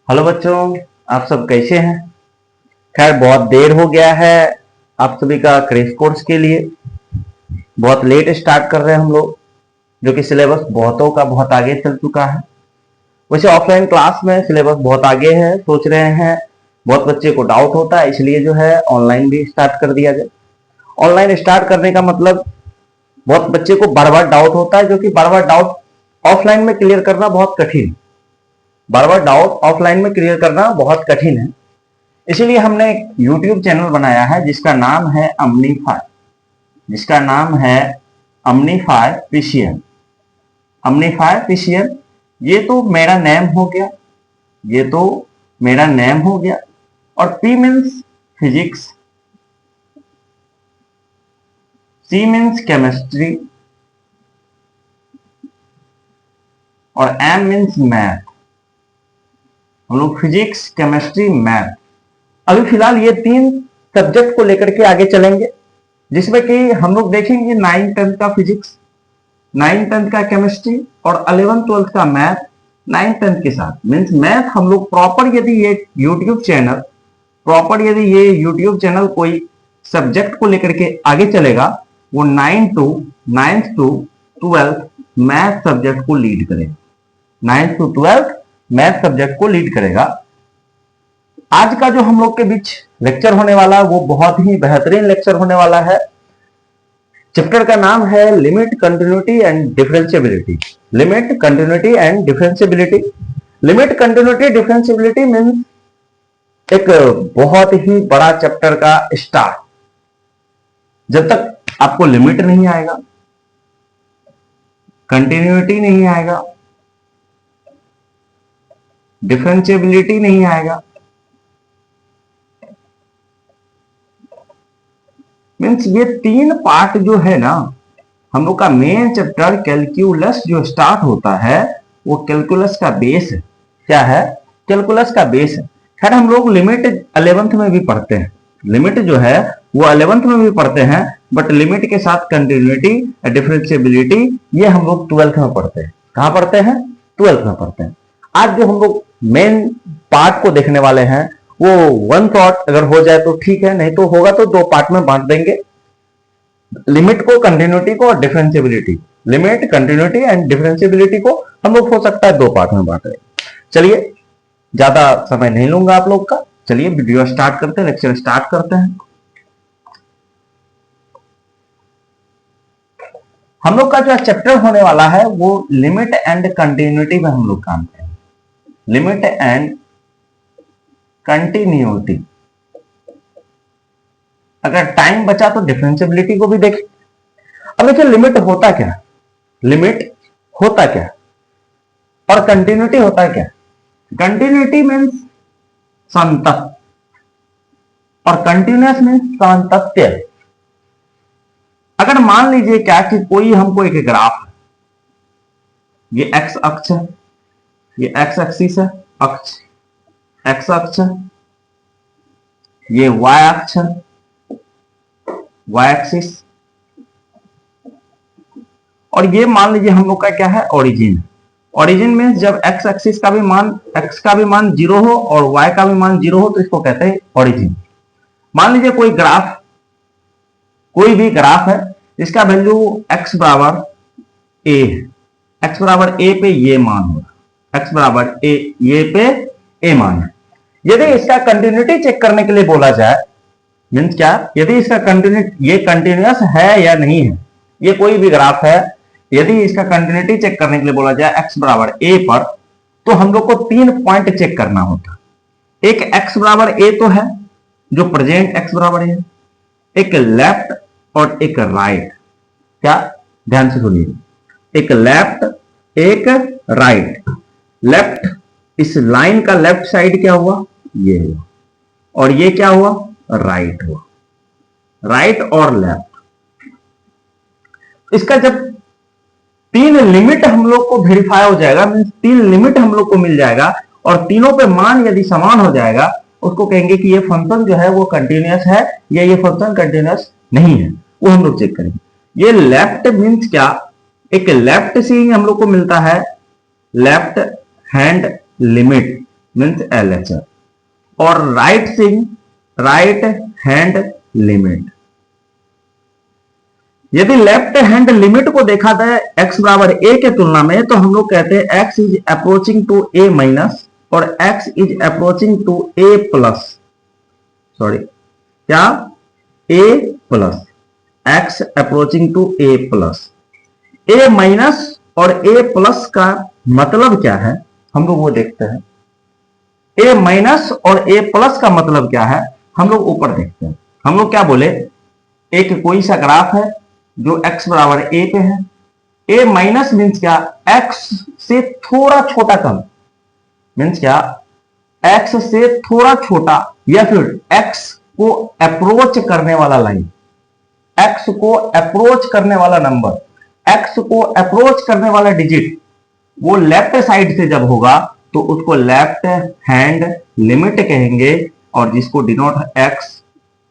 Hello बच्चों, आप सब कैसे हैं। खैर बहुत देर हो गया है आप सभी का क्रैश कोर्स के लिए। बहुत लेट स्टार्ट कर रहे हैं हम लोग, जो कि सिलेबस बहुतों का बहुत आगे चल चुका है। वैसे ऑफलाइन क्लास में सिलेबस बहुत आगे है, सोच रहे हैं बहुत बच्चे को डाउट होता है, इसलिए जो है ऑनलाइन भी स्टार्ट कर दिया जाए। ऑनलाइन स्टार्ट करने का मतलब बहुत बच्चे को बार बार डाउट होता है, जो कि बार बार डाउट ऑफलाइन में क्लियर करना बहुत कठिन। बार बार डाउट ऑफलाइन में क्लियर करना बहुत कठिन है। इसीलिए हमने एक YouTube चैनल बनाया है जिसका नाम है अम्निफाई पीसीएम। अम्निफाई पीसीएम, ये तो मेरा नेम हो गया, और P means physics, C means chemistry और M मीन्स मैथ। हम लोग फिजिक्स, केमिस्ट्री, मैथ, अभी फिलहाल ये 3 सब्जेक्ट को लेकर के आगे चलेंगे, जिसमें कि हम लोग देखेंगे 9th 10th का फिजिक्स, 9th 10th का केमिस्ट्री और 11th 12th का मैथ 9th 10th के साथ। मीन्स मैथ हम लोग प्रॉपर यदि ये यूट्यूब चैनल कोई सब्जेक्ट को लेकर के आगे चलेगा, वो 9th to 12th math subject को लीड करेगा। 9th to 12th math subject को लीड करेगा। आज का जो हम लोग के बीच लेक्चर होने वाला है वो बहुत ही बेहतरीन लेक्चर होने वाला है। चैप्टर का नाम है limit, continuity and differentiability. Limit, continuity and differentiability. Limit, continuity, differentiability means एक बहुत ही बड़ा चैप्टर का स्टार्ट। जब तक आपको लिमिट नहीं आएगा, कंटिन्यूटी नहीं आएगा, डिफरेंशिएबिलिटी नहीं आएगा, मीन्स ये 3 पार्ट जो है ना, हम लोग का मेन चैप्टर कैलकुलस जो स्टार्ट होता है वो कैलकुलस का बेस है। क्या है? कैलकुलस का बेस है। खैर हम लोग लिमिट 11th में भी पढ़ते हैं, लिमिट जो है वो 11th में भी पढ़ते हैं, बट लिमिट के साथ कंटिन्यूटी, डिफरेंशिएबिलिटी ये हम लोग 12th में पढ़ते हैं। कहां पढ़ते हैं? 12th में पढ़ते हैं। आज जो हम लोग मेन पार्ट को देखने वाले हैं वो 1 शॉट अगर हो जाए तो ठीक है, नहीं तो होगा तो 2 पार्ट में बांट देंगे, लिमिट को, कंटिन्यूटी को और differentiability. Limit, continuity and differentiability को हम लोग हो सकता है 2 पार्ट में बांट देंगे। चलिए ज्यादा समय नहीं लूंगा आप लोग का, चलिए वीडियो स्टार्ट करते हैं, लेक्चर स्टार्ट करते हैं। हम लोग का जो चैप्टर होने वाला है वो लिमिट एंड कंटिन्यूटी में हम लोग काम करेंगे। Limit and continuity. अगर टाइम बचा तो डिफरेंशिएबिलिटी को भी देखें। अब देखिए लिमिट होता क्या, लिमिट होता क्या और कंटिन्यूटी होता क्या। कंटिन्यूटी मीन्स सातत्य और कंटिन्यूअस मीन्स सातत्य। अगर मान लीजिए क्या कि कोई हमको एक ग्राफ, ये एक्स अक्ष है, ये एक्स एक्सिस है, अक्ष एक्स अक्ष है, ये वाई अक्ष है, वाई एक्सिस, और ये मान लीजिए हम लोग का क्या है, ओरिजिन। ओरिजिन मीन्स जब एक्स एक्सिस का भी मान, एक्स का भी मान 0 हो और वाई का भी मान 0 हो तो इसको कहते हैं ओरिजिन। मान लीजिए कोई ग्राफ, कोई भी ग्राफ है, इसका वैल्यू x बराबर a है, x बराबर a पे ये मान होगा, x बराबर a ये पे a मान है। यदि इसका कंटिन्यूटी चेक करने के लिए बोला जाए, मीन्स क्या, यदि इसका ये कंटिन्यूअस है या नहीं है, ये कोई भी ग्राफ है, यदि इसका कंटिन्यूटी चेक करने के लिए बोला जाए x बराबर a पर, तो हम लोग को 3 पॉइंट चेक करना होता। एक x बराबर a तो है जो प्रेजेंट x बराबर है, एक लेफ्ट और एक राइट। क्या? ध्यान से सुनिए, एक लेफ्ट एक राइट। लेफ्ट, इस लाइन का लेफ्ट साइड क्या हुआ, ये हुआ, और ये क्या हुआ, राइट हुआ। राइट और लेफ्ट, इसका जब 3 लिमिट हम लोग को वेरीफाई हो जाएगा, मीन्स 3 लिमिट हम लोग को मिल जाएगा और तीनों पे मान यदि समान हो जाएगा, उसको कहेंगे कि ये फंक्शन जो है वो कंटिन्यूअस है या ये फंक्शन कंटिन्यूअस नहीं है, वो हम लोग चेक करेंगे। ये लेफ्ट मीन्स क्या, एक लेफ्ट से ही हम लोग को मिलता है left hand limit. Means LHS, और राइट हैंड लिमिट। यदि लेफ्ट हैंड लिमिट को देखा जाए x बराबर a के तुलना में, तो हम लोग कहते हैं x is approaching to a minus और x is approaching to a plus, sorry क्या, a plus, x approaching to a plus. a minus और a प्लस का मतलब क्या है, हम लोग वो देखते हैं। a माइनस और a प्लस का मतलब क्या है, हम लोग ऊपर देखते हैं। हम लोग क्या बोले, एक कोई सा ग्राफ है जो x बराबर a पे है। a माइनस मीन्स क्या, x से थोड़ा छोटा कम, मीन्स क्या, x से थोड़ा छोटा या फिर x को अप्रोच करने वाला लाइन, x को अप्रोच करने वाला नंबर, x को अप्रोच करने वाला डिजिट, वो लेफ्ट साइड से जब होगा तो उसको लेफ्ट हैंड लिमिट कहेंगे, और जिसको denote x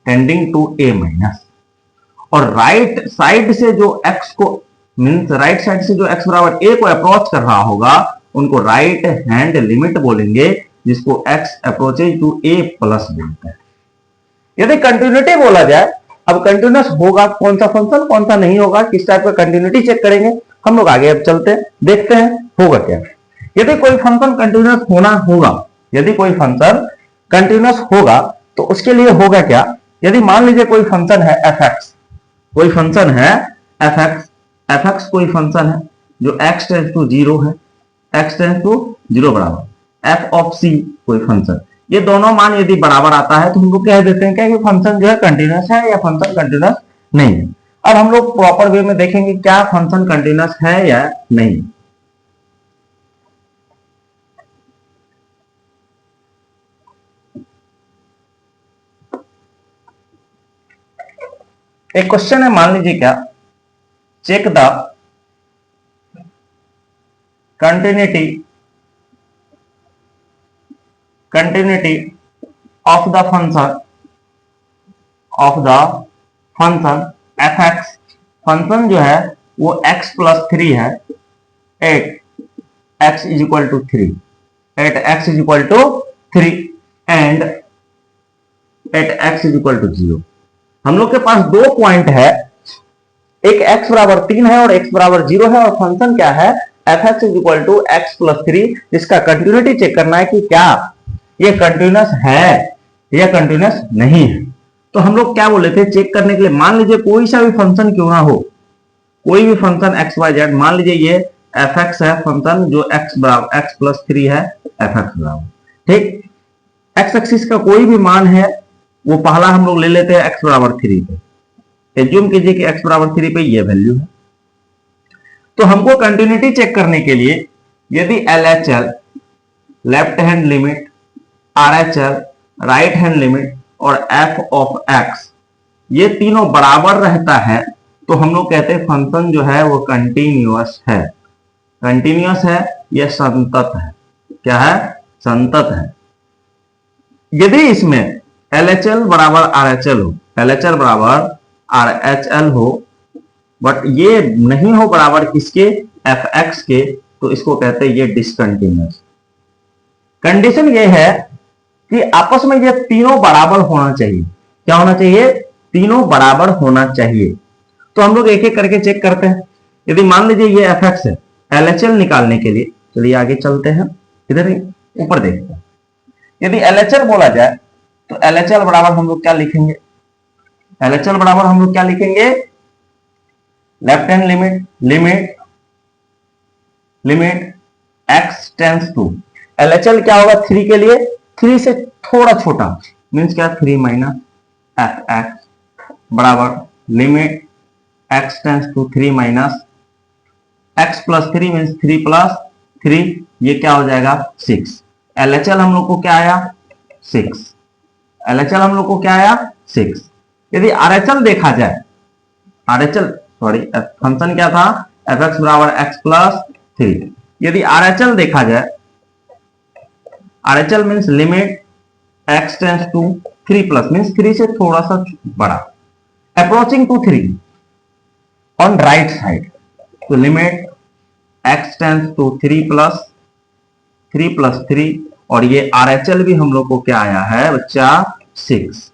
tending to a minus. और राइट साइड से जो x को, मीन्स राइट साइड से जो x बराबर a को अप्रोच कर रहा होगा, उनको राइट हैंड लिमिट बोलेंगे, जिसको x approaches to a plus बोलते हैं। यदि कंटिन्यूटी बोला जाए, अब कंटिन्यूस होगा कौन सा फंक्शन, कौन सा नहीं होगा, किस टाइप का कंटिन्यूटी चेक करेंगे हम लोग। आगे अब चलते हैं, देखते हैं होगा क्या। यदि कोई फंक्शन कंटिन्यूस होना होगा, यदि कोई फंक्शन कंटिन्यूस होगा तो उसके लिए होगा क्या। यदि मान लीजिए कोई फंक्शन है fx, कोई फंक्शन है fx कोई फंक्शन है जो x टेंस टू 0 है, x टेंस टू 0 बराबर f ऑफ c कोई फंक्शन, ये दोनों मान यदि बराबर आता है तो हम लोग कह देते हैं क्या, ये फंक्शन जो है कंटिन्यूस है या फंक्शन कंटिन्यूस नहीं है। अब हम लोग प्रॉपर वे में देखेंगे क्या फंक्शन कंटिन्यूस है या नहीं। एक क्वेश्चन है, मान लीजिए क्या, check the continuity of the function fx, function जो है वो x प्लस 3 है, at x is equal to 3, at x is equal to 3 and at x is equal to 0। हम लोग के पास दो पॉइंट है, एक x बराबर 3 है और x बराबर 0 है, और फंक्शन क्या है fx is equal to x plus 3, जिसका कंटिन्यूटी चेक करना है कि क्या ये कंटिन्यूस है या कंटिन्यूस नहीं है। तो हम लोग क्या बोले थे चेक करने के लिए, मान लीजिए कोई सा भी फंक्शन क्यों ना हो, कोई भी फंक्शन x y z, मान लीजिए ये fx है फंक्शन जो x बराबर x प्लस 3 है fx बराबर, ठीक, x एक्सिस का कोई भी मान है, वो पहला हम लोग ले लेते हैं x बराबर 3 पे, एज्यूम कीजिए कि x बराबर 3 पे ये वैल्यू है। तो हमको कंटिन्यूटी चेक करने के लिए यदि LHL left hand limit, RHL right hand limit और f ऑफ x ये तीनों बराबर रहता है, तो हम लोग कहते हैं फंक्शन जो है वो कंटिन्यूअस है। कंटिन्यूअस है या संतत है, क्या है, संतत है। यदि इसमें LHL बराबर RHL हो, LHL बराबर RHL हो, बट ये नहीं हो बराबर किसके, fx के, तो इसको कहते हैं ये डिसकंटिन्यूअस। कंडीशन ये है कि आपस में ये तीनों बराबर होना चाहिए। क्या होना चाहिए, तीनों बराबर होना चाहिए। तो हम लोग एक एक करके चेक करते हैं। यदि मान लीजिए ये fx है, LHL निकालने के लिए चलिए आगे चलते हैं, इधर ऊपर देखते हैं। यदि LHL बोला जाए तो LHL बराबर हम लोग क्या लिखेंगे, LHL बराबर हम लोग क्या लिखेंगे, left hand limit x tends to, LHL क्या होगा 3 के लिए, 3 से थोड़ा छोटा मीन्स क्या, 3 माइनस fx बराबर limit x tends to 3 minus x plus 3 means 3 plus 3, ये क्या हो जाएगा 6। LHL हम लोग को क्या आया 6, LHL हम लोग को क्या आया 6। यदि RHL देखा जाए, RHL सॉरी फंक्शन क्या था fx बराबर x प्लस 3, यदि RHL देखा जाए, RHL means limit x tends to 3 plus means 3 से थोड़ा सा बड़ा, approaching to 3 on right side, तो limit x tends to 3 plus 3 और ये RHL भी हम लोग को क्या आया है बच्चा 6।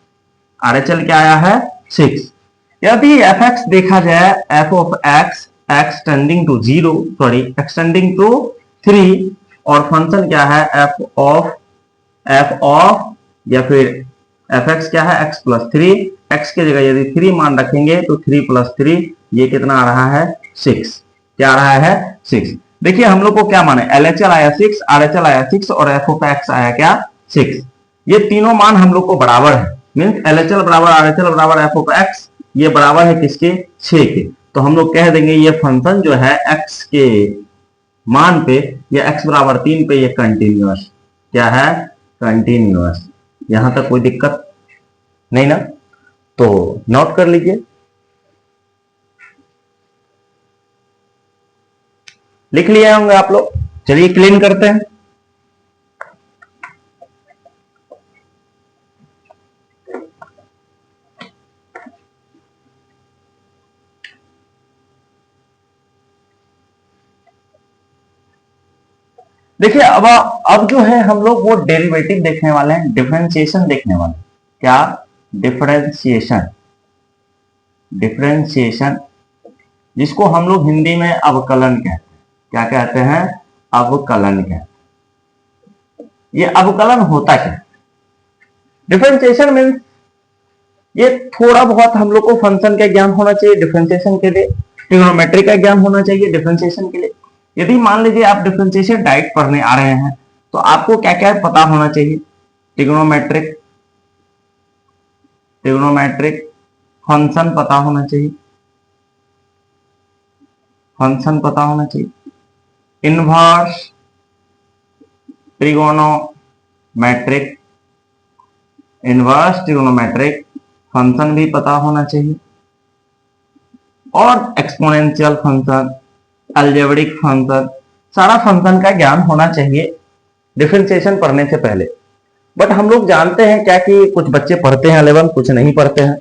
RHL क्या आया है 6। यदि fx देखा जाए f of x extending to 0 sorry extending to 3 और फंक्शन क्या है f ऑफ या फिर fx क्या है x प्लस 3, x की जगह यदि 3 मान रखेंगे तो 3 प्लस 3 ये कितना आ रहा है 6। क्या आ रहा है 6। देखिए हम लोग को क्या माने LHL आया 6, RHL आया 6 और f ऑफ x आया क्या 6। ये तीनों मान हम लोग को बराबर है, मीन्स LHL बराबर RHL बराबर f ऑफ x ये बराबर है किसके 6 के। तो हम लोग कह देंगे ये फंक्शन जो है x के मान पे या x बराबर 3 पे ये कंटिन्यूअस क्या है कंटिन्यूअस। यहां तक कोई दिक्कत नहीं ना, तो नोट कर लीजिए, लिख लिए होंगे आप लोग। चलिए क्लीन करते हैं। देखिए अब जो है हम लोग वो डेरिवेटिव देखने वाले हैं, डिफरेंशिएशन देखने वाले हैं। क्या डिफरेंशिएशन, डिफरेंशिएशन जिसको हम लोग हिंदी में अवकलन कहते हैं। क्या कहते हैं अवकलन कहते हैं। ये अवकलन होता क्या, डिफरेंशिएशन मीन्स ये थोड़ा बहुत हम लोग को फंक्शन का ज्ञान होना चाहिए डिफरेंशिएशन के लिए, ट्रिग्नोमेट्री का ज्ञान होना चाहिए डिफरेंशिएशन के लिए। यदि मान लीजिए आप डिफरेंशिएशन डायरेक्ट पढ़ने आ रहे हैं तो आपको क्या क्या पता होना चाहिए, ट्रिग्नोमेट्रिक, ट्रिग्नोमेट्रिक फंक्शन पता होना चाहिए, फंक्शन पता होना चाहिए, inverse trigonometric, inverse trigonometric function भी पता होना चाहिए, और एक्सपोनेंशियल फंक्शन, अलजेब्रिक फंक्शन, सारा फंक्शन का ज्ञान होना चाहिए डिफरेंशिएशन पढ़ने से पहले। बट हम लोग जानते हैं क्या कि कुछ बच्चे पढ़ते हैं 11 कुछ नहीं पढ़ते हैं,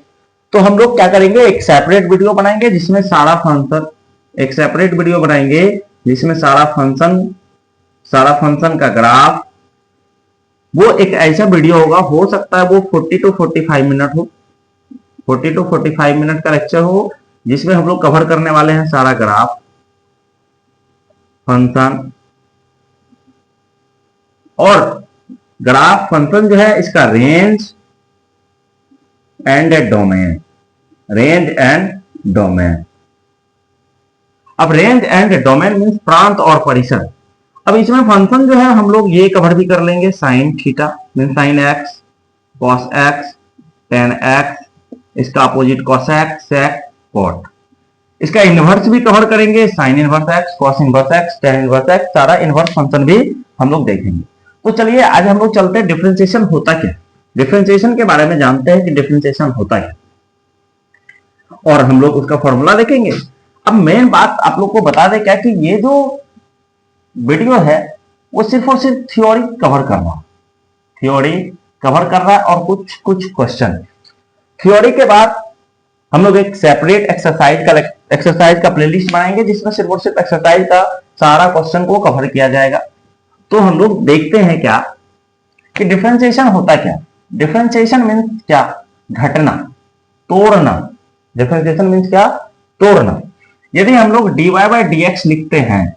तो हम लोग क्या करेंगे एक सेपरेट वीडियो बनाएंगे जिसमें सारा फंक्शन, एक सेपरेट वीडियो बनाएंगे जिसमें सारा फंक्शन का ग्राफ, वो एक ऐसा वीडियो होगा, हो सकता है वो 40 to 45 मिनट हो, 40 to 45 मिनट का लेक्चर हो जिसमें हम लोग कवर करने वाले हैं सारा ग्राफ, फंक्शन, और ग्राफ फंक्शन जो है इसका range and domain, range and domain. अब रेंज एंड डोमेन मीन्स प्रांत और परिसर। अब इसमें फंक्शन जो है हम लोग ये कवर भी कर लेंगे, sine theta mean sine x, cos x, ten x, इसका अपोजिट कॉसेक, सेक, कॉट। इसका इनवर्स भी कवर करेंगे, sign inverse x, cos inverse x, tan inverse x, सारा इनवर्स फंक्शन भी हम लोग देखेंगे। तो चलिए आज हम लोग चलते हैं डिफरेंशिएशन होता क्या, डिफरेंशिएशन के बारे में जानते हैं कि डिफरेंशिएशन होता क्या, और हम लोग उसका फॉर्मूला देखेंगे। अब मेन बात आप लोग को बता दें क्या कि ये जो वीडियो है वो सिर्फ और सिर्फ थ्योरी कवर कर रहा है, थ्योरी कवर कर रहा है और कुछ कुछ क्वेश्चन। थ्योरी के बाद हम लोग एक सेपरेट एक्सरसाइज का प्लेलिस्ट बनाएंगे जिसमें सिर्फ और सिर्फ एक्सरसाइज का सारा क्वेश्चन को कवर किया जाएगा। तो हम लोग देखते हैं क्या कि डिफरेंशिएशन होता क्या। डिफरेंशिएशन मीन्स क्या, घटना, तोड़ना। डिफरेंशिएशन मीन्स क्या, तोड़ना। यदि हम लोग dy बाय dx लिखते हैं,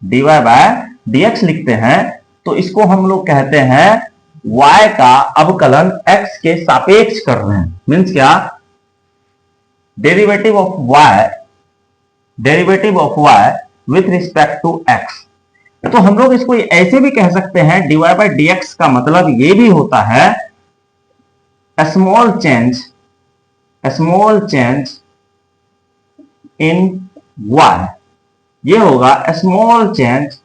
dy बाय dx लिखते हैं तो इसको हम लोग कहते हैं y का अवकलन x के सापेक्ष कर रहे हैं। मीन्स क्या, derivative of y with respect to x। तो हम लोग इसको ऐसे भी कह सकते हैं, dy बाय dx का मतलब ये भी होता है स्मॉल चेंज इन y, ये होगा स्मॉल चेंज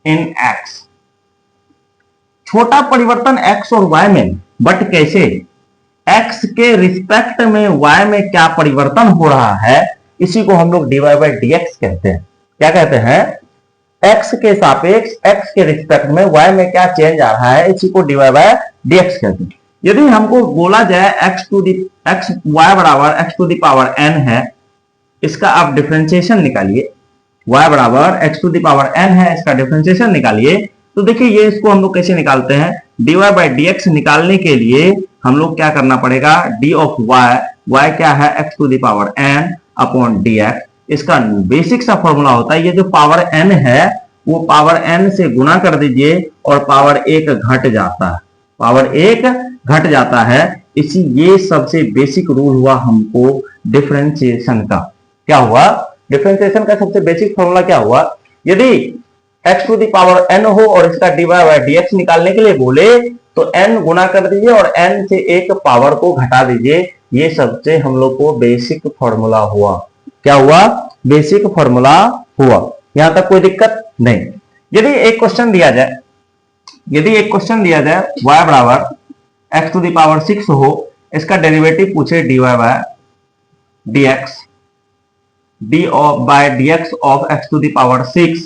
इन x, छोटा परिवर्तन x और y में। बट कैसे, x के रिस्पेक्ट में y में क्या परिवर्तन हो रहा है इसी को हम लोग dy बाय dx कहते हैं। क्या कहते हैं, x के सापेक्ष x के रिस्पेक्ट में y में क्या चेंज आ रहा है इसी को dy बाय dx कहते हैं। यदि हमको बोला जाए y बराबर x to the power n है, इसका आप डिफरेंशिएशन निकालिए, y बराबर x to the power n है, इसका डिफरेंशिएशन निकालिए। तो देखिए ये इसको हम लोग कैसे निकालते हैं, dy बाई dx निकालने के लिए हम लोग क्या करना पड़ेगा, d ऑफ y क्या है x to the power n upon dx, इसका बेसिक सा फॉर्मूला होता है, ये जो पावर n है वो पावर n से गुना कर दीजिए और पावर 1 घट जाता है, पावर 1 घट जाता है। इसी ये सबसे बेसिक रूल हुआ हमको डिफरेंशिएशन का। क्या हुआ, डिफरेंशिएशन का सबसे बेसिक फॉर्मूला क्या हुआ, यदि x to the power n हो और इसका dy बाई dx निकालने के लिए बोले तो n गुना कर दीजिए और n से एक पावर को घटा दीजिए। ये सबसे हम लोग को बेसिक फॉर्मूला हुआ। क्या हुआ, बेसिक फॉर्मूला हुआ। यहां तक कोई दिक्कत नहीं। यदि एक क्वेश्चन दिया जाए, y बराबर x टू द पावर 6 हो, इसका डेरिवेटिव पूछे dy by dx, d by dx of x to the power 6।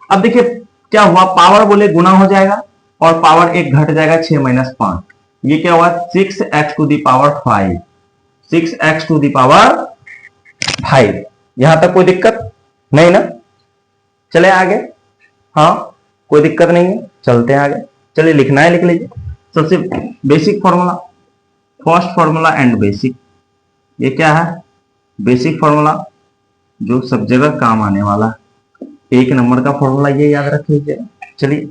अब देखिए क्या हुआ, पावर बोले गुना हो जाएगा और पावर 1 घट जाएगा, 6 माइनस 5, ये क्या हुआ 6x to the power 5, 6x to the power 5। यहां तक कोई दिक्कत नहीं ना, चले आगे। हाँ कोई दिक्कत नहीं है, चलते हैं आगे। चलिए लिखना है, लिख लीजिए। सबसे basic formula, first formula and basic, ये क्या है, बेसिक फॉर्मूला जो सब जगह काम आने वाला, 1 नंबर का फॉर्मूला, ये याद रख लीजिए। चलिए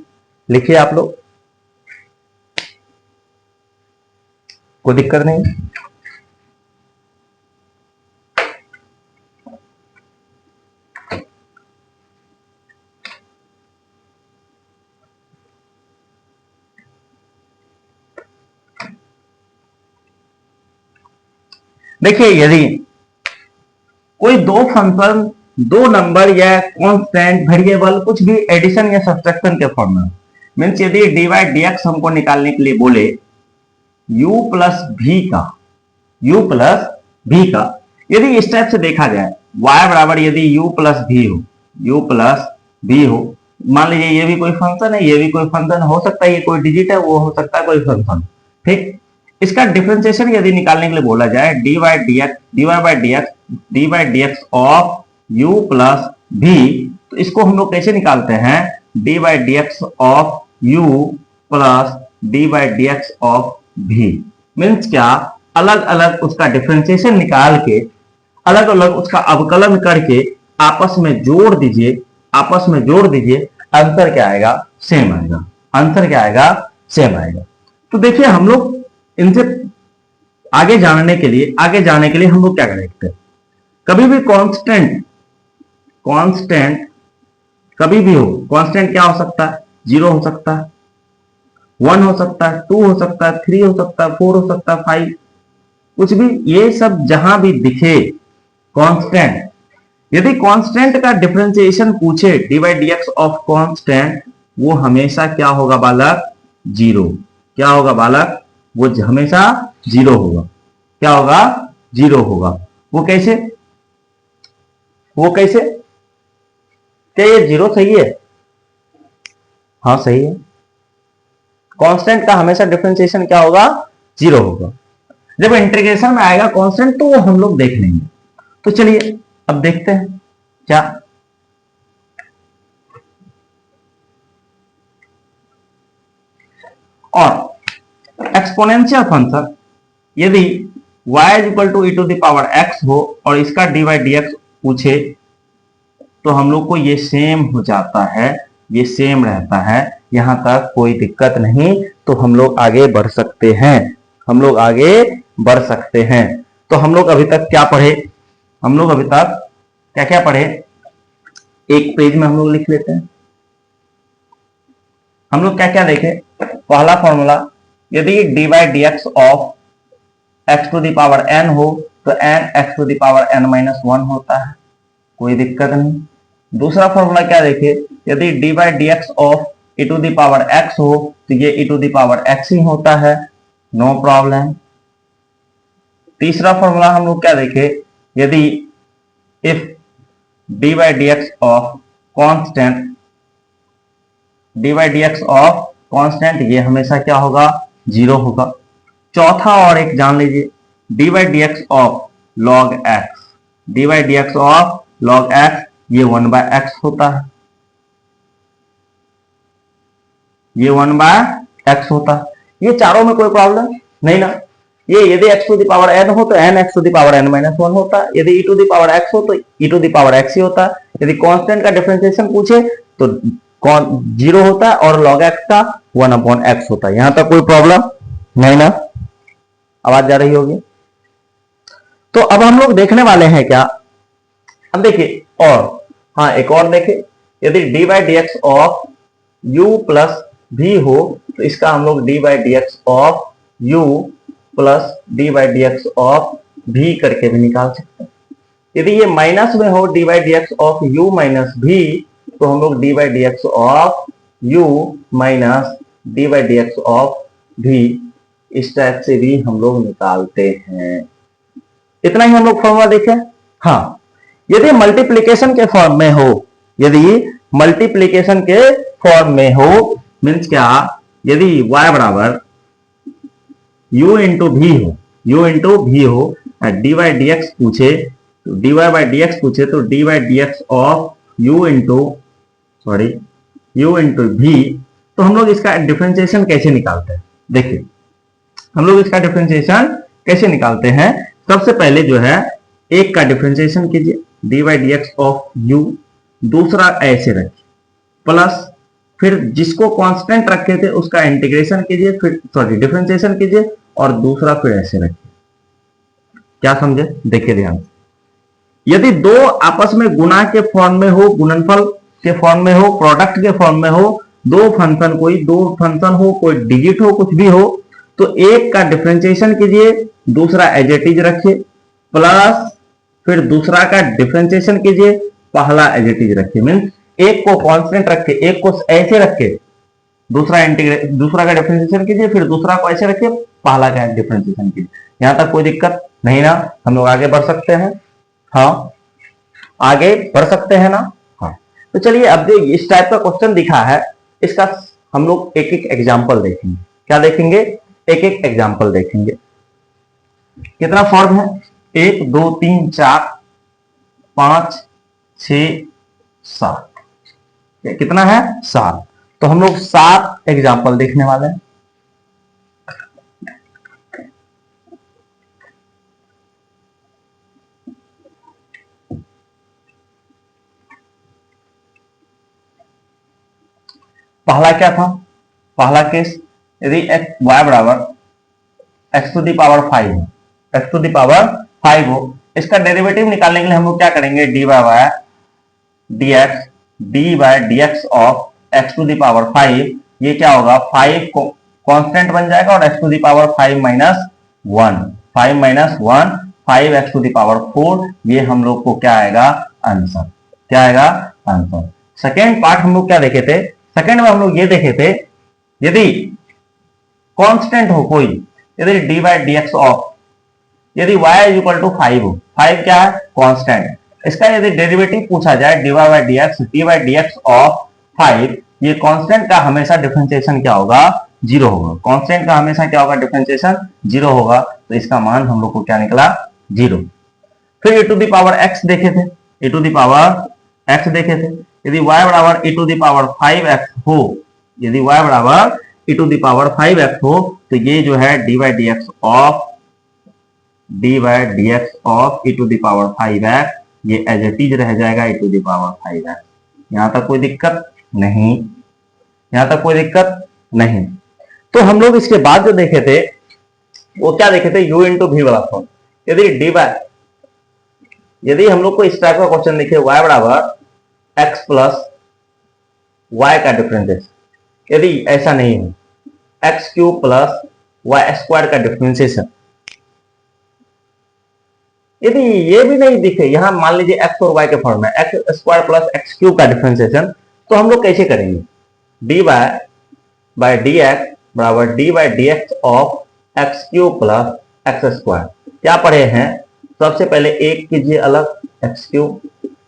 लिखिए आप लोग, कोई दिक्कत नहीं। देखिए यदि कोई दो फंक्शन, दो नंबर या कांस्टेंट, वेरिएबल, कुछ भी एडिशन या सब्ट्रैक्शन के फॉर्म में, मीन्स यदि dy dx हमको निकालने के लिए बोले u प्लस v का, यदि इस टाइप से देखा जाए y बराबर यदि u प्लस v हो, मान लीजिए ये भी कोई फंक्शन है, ये भी कोई फंक्शन हो सकता है, ये कोई डिजिट है, वो हो सकता है कोई फंक्शन, ठीक। इसका डिफरेंशिएशन यदि निकालने के लिए बोला जाए dy by dx of u plus v, तो इसको हम लोग कैसे निकालते हैं, dy by dx of u plus dy by dx of v। Means क्या, अलग अलग उसका डिफरेंशिएशन निकाल के, अलग अलग उसका अवकलन करके आपस में जोड़ दीजिए, आंसर क्या आएगा, सेम आएगा, आंसर क्या आएगा, सेम आएगा। तो देखिए हम लोग इनसे आगे जाने के लिए हम लोग क्या करेंगे, कभी भी कांस्टेंट कभी भी हो, कांस्टेंट क्या हो सकता है, 0 हो सकता है, 1 हो सकता है, 2 हो सकता है, 3 हो सकता है, 4 हो सकता है, 5, कुछ भी, ये सब जहां भी दिखे कांस्टेंट, यदि कांस्टेंट का डिफरेंशिएशन पूछे dy dx ऑफ कांस्टेंट, वो हमेशा क्या होगा बालक, 0। क्या होगा बालक, वो हमेशा 0 होगा। क्या होगा, 0 होगा। वो कैसे, क्या ये 0 सही है, हाँ सही है। कांस्टेंट का हमेशा डिफरेंशिएशन क्या होगा, 0 होगा। जब इंटीग्रेशन में आएगा कांस्टेंट तो वो हम लोग देख लेंगे। तो चलिए अब देखते हैं क्या, और एक्सपोनेंशियल फंक्शन यदि y is equal to e to the power x हो और इसका dy dx पूछे, तो हम लोग को ये सेम हो जाता है, ये सेम रहता है, यहां तक कोई दिक्कत नहीं। तो हम लोग आगे बढ़ सकते हैं, तो हम लोग अभी तक क्या पढ़े, क्या पढ़े, एक पेज में हम लोग लिख लेते हैं। हम लोग क्या देखे, पहला फॉर्मूला, यदि dy dx of x to the power n हो तो n x to the power n minus 1 होता है, कोई दिक्कत नहीं। दूसरा फॉर्मूला क्या देखे, यदि dy dx of e to the power x हो तो ये e to the power x ही होता है, नो प्रॉब्लम। तीसरा फॉर्मूला हम लोग क्या देखे, यदि if dy dx of constant, ये हमेशा क्या होगा, 0 होगा। चौथा और एक जान लीजिए, dy dx of log x, ये 1/x होता है, ये 1/x होता है। ये चारों में कोई प्रॉब्लम नहीं ना। ये यदि x to the power n हो तो n x to the power n minus 1 होता है, यदि e to the power x हो तो e to the power x ही होता है। यदि कांस्टेंट का डिफरेंशिएशन पूछे तो जीरो होता है और log x का 1/x होता है। यहां तक कोई प्रॉब्लम नहीं ना, आवाज जा रही होगी। तो अब हम लोग देखने वाले हैं क्या, अब देखिए, और हाँ एक और देखिए, यदि dy dx of u plus v हो तो इसका हम लोग dy dx of u plus dy dx of v करके भी निकाल सकते हैं। यदि ये माइनस में हो dy dx of u minus v तो हम लोग dy dx of u minus dy dx of v इस टाइप से भी हम लोग निकालते हैं। इतना ही हम लोग फॉर्मूला देखें। हाँ, यदि मल्टीप्लीकेशन के फॉर्म में हो, यदि मल्टीप्लीकेशन के फॉर्म में हो मीन्स क्या, यदि y बराबर u इंटू भी हो, u इंटू भी हो, dy dx पूछे तो dy बाई dx पूछे तो dy dx of u into भी, तो हम लोग इसका डिफरेंशिएशन कैसे निकालते हैं। देखिए हम लोग इसका डिफरेंशिएशन कैसे निकालते हैं। सबसे पहले जो है एक का डिफरेंशिएशन कीजिए dy dx ऑफ u, दूसरा ऐसे रखिए प्लस, फिर जिसको कांस्टेंट रखे थे उसका इंटीग्रेशन कीजिए, फिर डिफरेंशिएशन कीजिए और दूसरा फिर ऐसे रखिए। क्या समझे, देखिए ध्यान से। यदि दो आपस में गुणा के फॉर्म में हो, गुणनफल के फॉर्म में हो, प्रोडक्ट के फॉर्म में हो, दो फंक्शन हो, कोई डिजिट हो, कुछ भी हो, तो एक का डिफरेंशिएशन कीजिए, दूसरा एज इट इज रखिए, प्लस फिर दूसरा का डिफरेंशिएशन कीजिए, पहला एज इट इज रखिए। मीन्स एक को कांस्टेंट रखे, एक को ऐसे रखे, दूसरा का डिफरेंशिएशन कीजिए, फिर दूसरा को ऐसे रखिए, पहला का डिफरेंशिएशन कीजिए। यहां तक कोई दिक्कत नहीं ना, हम लोग आगे बढ़ सकते हैं। हाँ आगे बढ़ सकते हैं ना। हाँ तो चलिए, अब जो इस टाइप का क्वेश्चन दिखा है इसका हम लोग एक एक एग्जाम्पल देखेंगे। क्या देखेंगे, एक एक एग्जाम्पल देखेंगे। कितना फॉर्म है, 1 2 3 4 5 6 7, कितना है 7। तो हम लोग 7 एग्जाम्पल देखने वाले हैं। पहला क्या था, पहला केस, यदि y बराबर x टू दी पावर 5 हो, x टू दी पावर 5 हो, इसका डेरिवेटिव निकालने के लिए हम लोग क्या करेंगे, dy by dx of x to the power 5, ये क्या होगा, 5 को कांस्टेंट बन जाएगा और x to the power 5 minus 1, 5 minus 1 5x to the power 4, ये हम लोग को क्या आएगा, आंसर। क्या आएगा, आंसर। सेकेंड पार्ट हम लोग क्या देखे थे, सेकेंड में हम लोग ये देखे थे, यदि कांस्टेंट हो कोई, यदि dy dx ऑफ, यदि y इज इक्वल टू 5 हो, 5 क्या है, कांस्टेंट, इसका यदि डेरिवेटिव पूछा जाए dy dx ऑफ 5, ये कांस्टेंट का हमेशा डिफरेंशिएशन क्या होगा, 0 होगा। कांस्टेंट का हमेशा क्या होगा, डिफरेंशिएशन 0 होगा, तो इसका मान हम लोग को क्या निकला, 0। फिर e to the power x देखे थे, e to the power x देखे थे, यदि y बराबर e to the power 5x हो, यदि y बराबर e to the power 5x हो, तो ये जो है dy dx of e to the power 5x, ये एज इट इज रह जाएगा e to the power 5x। यहां तक कोई दिक्कत नहीं, यहां तक कोई दिक्कत नहीं। तो हम लोग इसके बाद जो देखे थे वो क्या देखे थे, u इंटू भी वाला फॉर्म। यदि हम लोग को इस टाइप का क्वेश्चन देखे, y बराबर x प्लस y का डिफरेंशिएशन, यदि ऐसा नहीं है, x cube plus y square का डिफरेंशिएशन, यदि ये भी नहीं दिखे, यहां मान लीजिए x और y के फॉर्म में x square plus x cube का डिफरेंशिएशन, तो हम लोग कैसे करेंगे, dy बाय dx बराबर dy by dx of x cube plus x square. क्या पढ़े हैं, सबसे पहले एक कीजिए अलग, x cube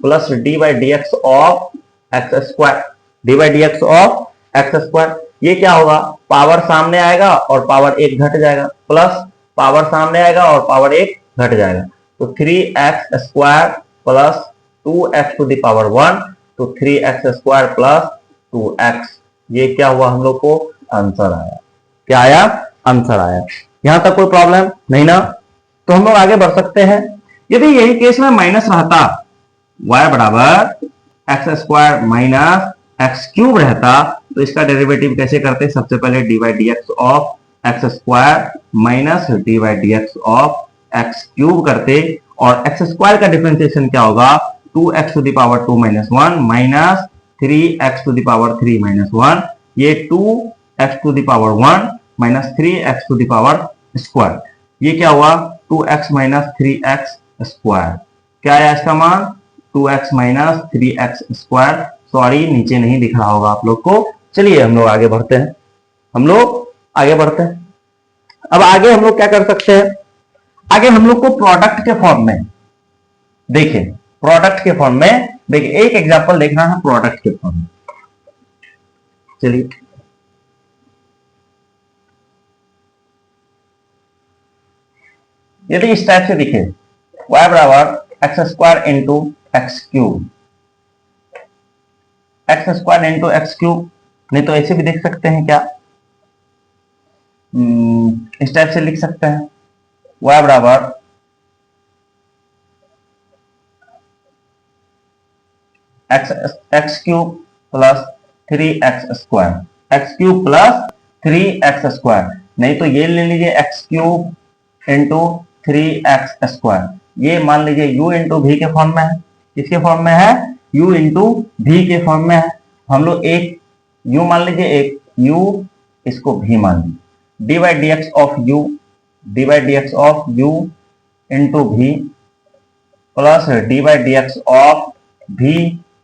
plus dy by dx of x square, dy by dx of x square. ये क्या होगा, पावर सामने आएगा और पावर 1 घट जाएगा, प्लस पावर सामने आएगा और पावर 1 घट जाएगा, तो 3x square plus 2x to the power 1, तो 3x स्क्वायर प्लस 2x, ये क्या हुआ हम लोग को आंसर आया। क्या आया? आंसर आया। यहां तक कोई प्रॉब्लम नहीं ना? तो हम लोग आगे बढ़ सकते हैं। यदि यही केस में माइनस रहता, y बराबर x square minus x cube रहता, तो इसका डेरिवेटिव कैसे करते? सबसे पहले d by d x of x square minus d by d x of x cube करते, और एक्स स्क्वायर का डिफरेंशिएशन क्या होगा? 2x to the power 2 minus 1 minus 3x to the power 3 minus 1, ये 2x to the power 1 minus 3x to the power square, ये क्या हुआ? 2x minus 3x square. क्या आया इसका मान? 2x minus 3x square. Sorry, नीचे नहीं दिख रहा होगा आप लोग को। चलिए हम लोग आगे बढ़ते हैं, हम लोग आगे बढ़ते हैं। अब आगे हम लोग क्या कर सकते हैं? आगे हम लोग को प्रोडक्ट के फॉर्म में देखिए, प्रोडक्ट के फॉर्म में देखिए, एक एग्जांपल देखना है प्रोडक्ट के फॉर्म में। चलिए, यदि इस टाइप से दिखे y बराबर x square into x cube, x square into x cube, नहीं तो ऐसे भी देख सकते हैं। क्या इस टाइप से लिख सकते हैं? y बराबर x cube plus 3x square, x cube plus 3x square, नहीं तो ये ले लीजिए x cube into 3x square, ये मान लीजिए u इंटू भी के फॉर्म में है। किसके फॉर्म में है? u इंटू भी के फॉर्म में है। हम लोग एक u मान लीजिए, एक u, इसको भी मान लीजिए, d by d x of u, d by d x of u into v plus d by d x of v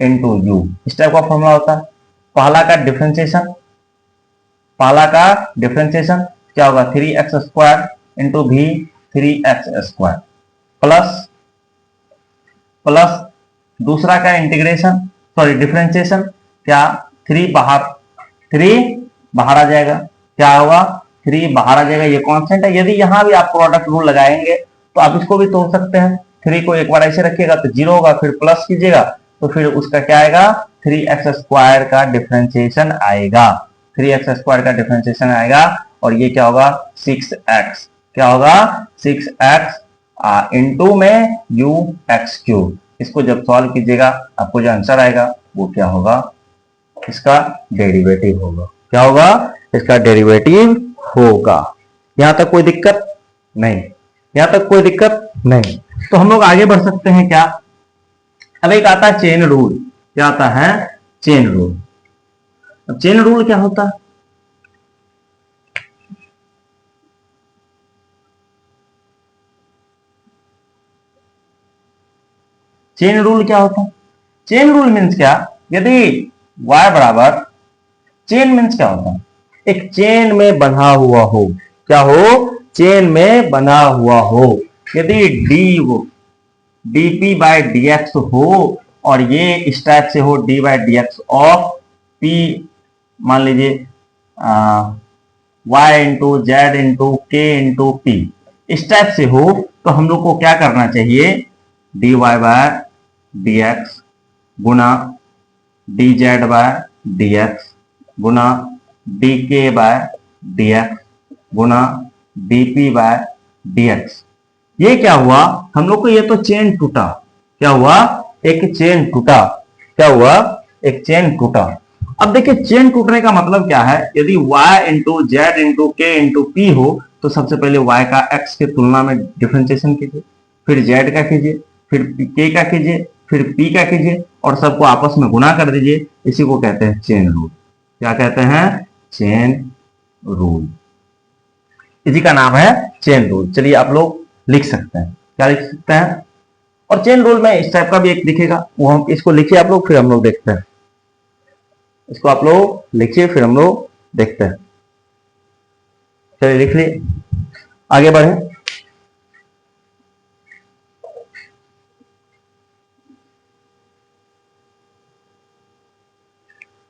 into u, इस टाइप का फॉर्मूला होता है। पहला का डिफरेंशिएशन, पहला का डिफरेंशिएशन क्या होगा? 3x स्क्वायर इंटू भी 3x स्क्वायर प्लस प्लस दूसरा का इंटीग्रेशन, सॉरी डिफरेंशिएशन, क्या 3 बाहर आ जाएगा। क्या होगा? 3 बाहर आ जाएगा, ये कांस्टेंट है। यदि यहां भी आप प्रोडक्ट रूल लगाएंगे तो आप इसको भी तोड़ सकते हैं। 3 को एक बार ऐसे रखिएगा तो 0 होगा, फिर प्लस कीजिएगा तो फिर उसका क्या आएगा? 3x स्क्वायर का डिफरेंशिएशन आएगा, 3x स्क्वायर का डिफरेंशिएशन आएगा, और ये क्या होगा? 6x। क्या होगा? 6x इंटू में u एक्स क्यूब। इसको जब सॉल्व कीजिएगा आपको जो आंसर आएगा वो क्या होगा? इसका डेरिवेटिव होगा। क्या होगा? इसका डेरिवेटिव होगा। यहां तक कोई दिक्कत नहीं, यहां तक कोई दिक्कत नहीं। तो हम लोग आगे बढ़ सकते हैं। क्या अब एक आता है चेन रूल। क्या आता है? Chain rule. अब चेन रूल क्या होता है? चेन रूल क्या होता है? चेन रूल मीन्स क्या? यदि y बराबर, चेन मीन्स क्या होता है? एक चेन में बंधा हुआ हो। क्या हो? चेन में बना हुआ हो। यदि डी हो dp बाई dx हो, और ये इस टाइप से हो d by dx of p, मान लीजिए y इंटू जेड इंटू के इंटू पी, इस टाइप से हो, तो हम लोग को क्या करना चाहिए? dy by dx Guna dz bye dx Guna dk bye dx Guna dp bye dx। ये क्या हुआ? हम लोग को ये तो चेन टूटा। क्या हुआ? एक चेन टूटा। क्या हुआ? एक चेन टूटा। अब देखिए, चेन टूटने का मतलब क्या है? यदि y इंटू जेड इंटू के इंटू पी हो, तो सबसे पहले y का x के तुलना में डिफरेंशिएशन कीजिए, फिर z का कीजिए, फिर k का कीजिए, फिर p का कीजिए, और सबको आपस में गुना कर दीजिए। इसी को कहते हैं चेन रूल। क्या कहते हैं? Chain rule. इसी का नाम है चेन रूल। चलिए आप लोग लिख सकते हैं। क्या लिख सकते हैं? और चेन रूल में इस टाइप का भी एक दिखेगा, वो हम इसको लिखिए आप लोग, फिर हम लोग देखते हैं। इसको आप लोग लिखिए, फिर हम लोग देखते हैं। चलिए लिख लिए, आगे बढ़े।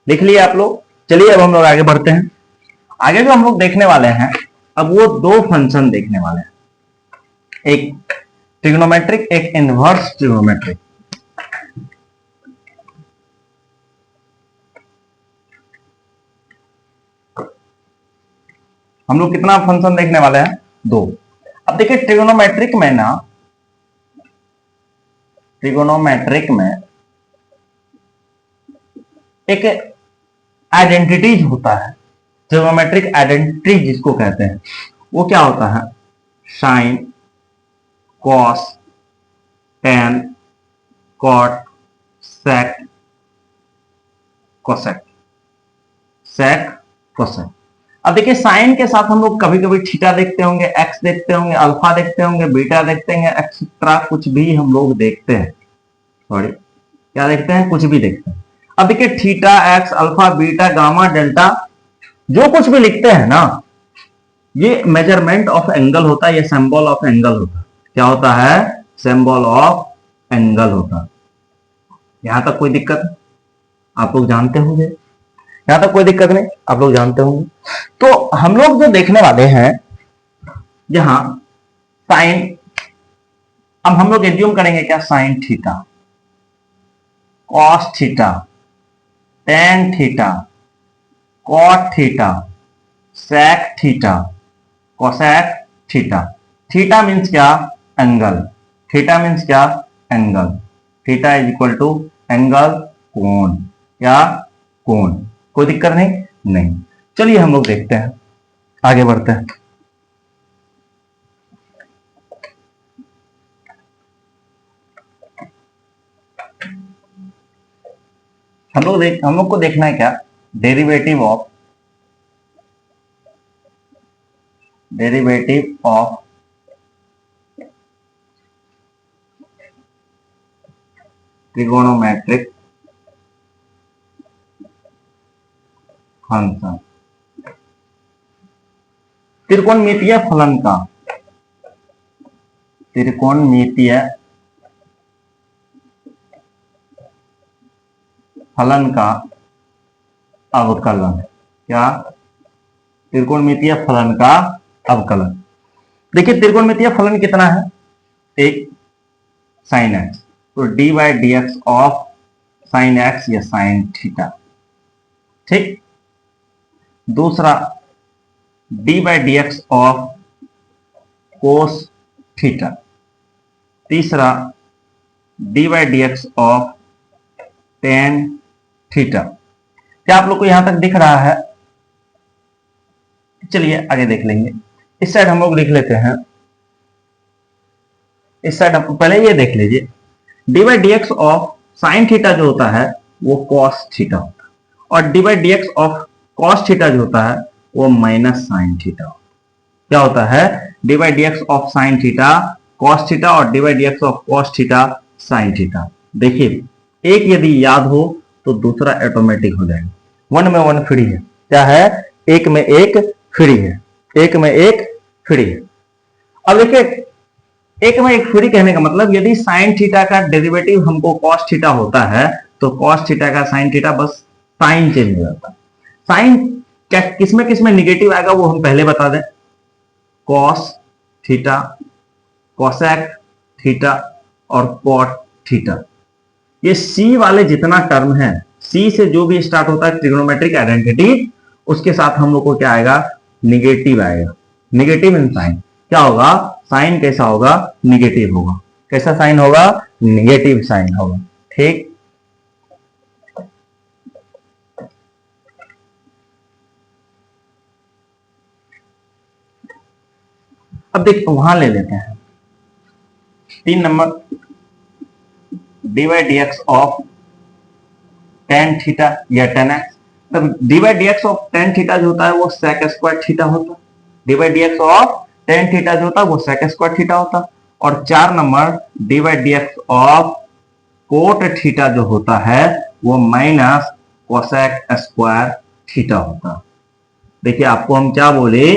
लिख लिए आप लोग। चलिए अब हम लोग आगे बढ़ते हैं। आगे जो हम लोग देखने वाले हैं, अब वो दो फंक्शन देखने वाले हैं, एक ट्रिग्नोमेट्रिक, एक इनवर्स ट्रिग्नोमेट्रिक। हम लोग कितना फंक्शन देखने वाले हैं? 2। अब देखिए ट्रिगोनोमेट्रिक में ना, ट्रिगोनोमेट्रिक में एक आइडेंटिटीज होता है, ट्रिगोनोमेट्रिक आइडेंटिटी जिसको कहते हैं, वो क्या होता है? साइन, कॉस, टेन, कॉट, सेक, कोसेक, सेक, कोसेक। अब देखिए साइन के साथ हम लोग कभी कभी थीटा देखते होंगे, एक्स देखते होंगे, अल्फा देखते होंगे, बीटा देखते होंगे, एक्सेट्रा कुछ भी हम लोग देखते हैं। सॉरी, क्या देखते हैं? कुछ भी देखते हैं। अब देखिए theta, x, alpha, beta, gamma, delta, जो कुछ भी लिखते हैं ना, ये मेजरमेंट ऑफ एंगल होता है, ये सिंबल ऑफ एंगल होता है। क्या होता है? सिंबल ऑफ एंगल होता है। यहां तक कोई दिक्कत है? आप लोग जानते होंगे, यहां तक कोई दिक्कत नहीं, आप लोग जानते होंगे। तो हम लोग जो देखने वाले हैं यहां साइन, अब हम लोग एज्यूम करेंगे क्या? Sine theta, cos theta, tan theta, cot theta, sec theta, cosec theta. Theta means क्या? एंगल। थीटा मीन्स क्या? Angle. Theta is equal to angle, कोण, या कोण। कोई दिक्कत नहीं? नहीं। चलिए हम लोग देखते हैं, आगे बढ़ते हैं। हम लोग को देखना है क्या? डेरिवेटिव ऑफ ट्रिगोनोमेट्रिक फंक्शन, त्रिकोणमितीय फलन का, त्रिकोणमितीय फलन का अवकलन। क्या? त्रिकोणमितीय फलन का अवकलन। देखिए त्रिकोणमितीय फलन कितना है? एक साइन एक्स, तो d by d x of sine x या साइन थीटा, ठीक। दूसरा d by d x of cos theta. तीसरा d by d x of tan theta. क्या आप लोग को यहां तक दिख रहा है? चलिए आगे देख लेंगे। इस साइड हम लोग लिख लेते हैं, इस साइड हम पहले ये देख लीजिए, d by d x of sine theta जो होता है वो कॉस थीटा होता है, और d by d x of cos theta जो होता है वो माइनस साइन थीटा होता है। क्या होता है? D by d x of sine theta cos theta और d by d x of cos theta sine theta. देखिए एक यदि याद हो तो दूसरा ऑटोमेटिक हो जाएगा। वन में वन फ्री है। क्या है? एक में एक फ्री है, एक में एक फ्री है। अब देखिए एक में एक फ्री कहने का मतलब यदि साइन थीटा का डेरिवेटिव हमको कॉस थीटा होता है तो कॉस थीटा का साइन थीटा बस साइन चेंज हो जाता है। साइन क्या किसमें निगेटिव आएगा वो हम पहले बता दें। कॉस थीटा, कोसेक थीटा और कॉट थीटा, ये सी वाले जितना टर्म है, सी से जो भी स्टार्ट होता है ट्रिग्नोमेट्रिक आइडेंटिटी, उसके साथ हम लोग को क्या आएगा? निगेटिव आएगा। निगेटिव इन साइन क्या होगा? साइन कैसा होगा? निगेटिव होगा। कैसा साइन होगा? निगेटिव साइन होगा, ठीक। अब देखिए वहां ले लेते हैं 3 number, D by d x of tan theta या टेन एक्स। तब D by d x of tan theta जो होता है वो सेक स्क्वायर थीटा होता है। D by d x of tan theta जो होता है वो सेक स्क्वायर थीटा होता है। और 4 number D by d x of cot theta जो होता है वो माइनस कोसेक स्क्वायर थीटा होता है। देखिए आपको हम क्या बोले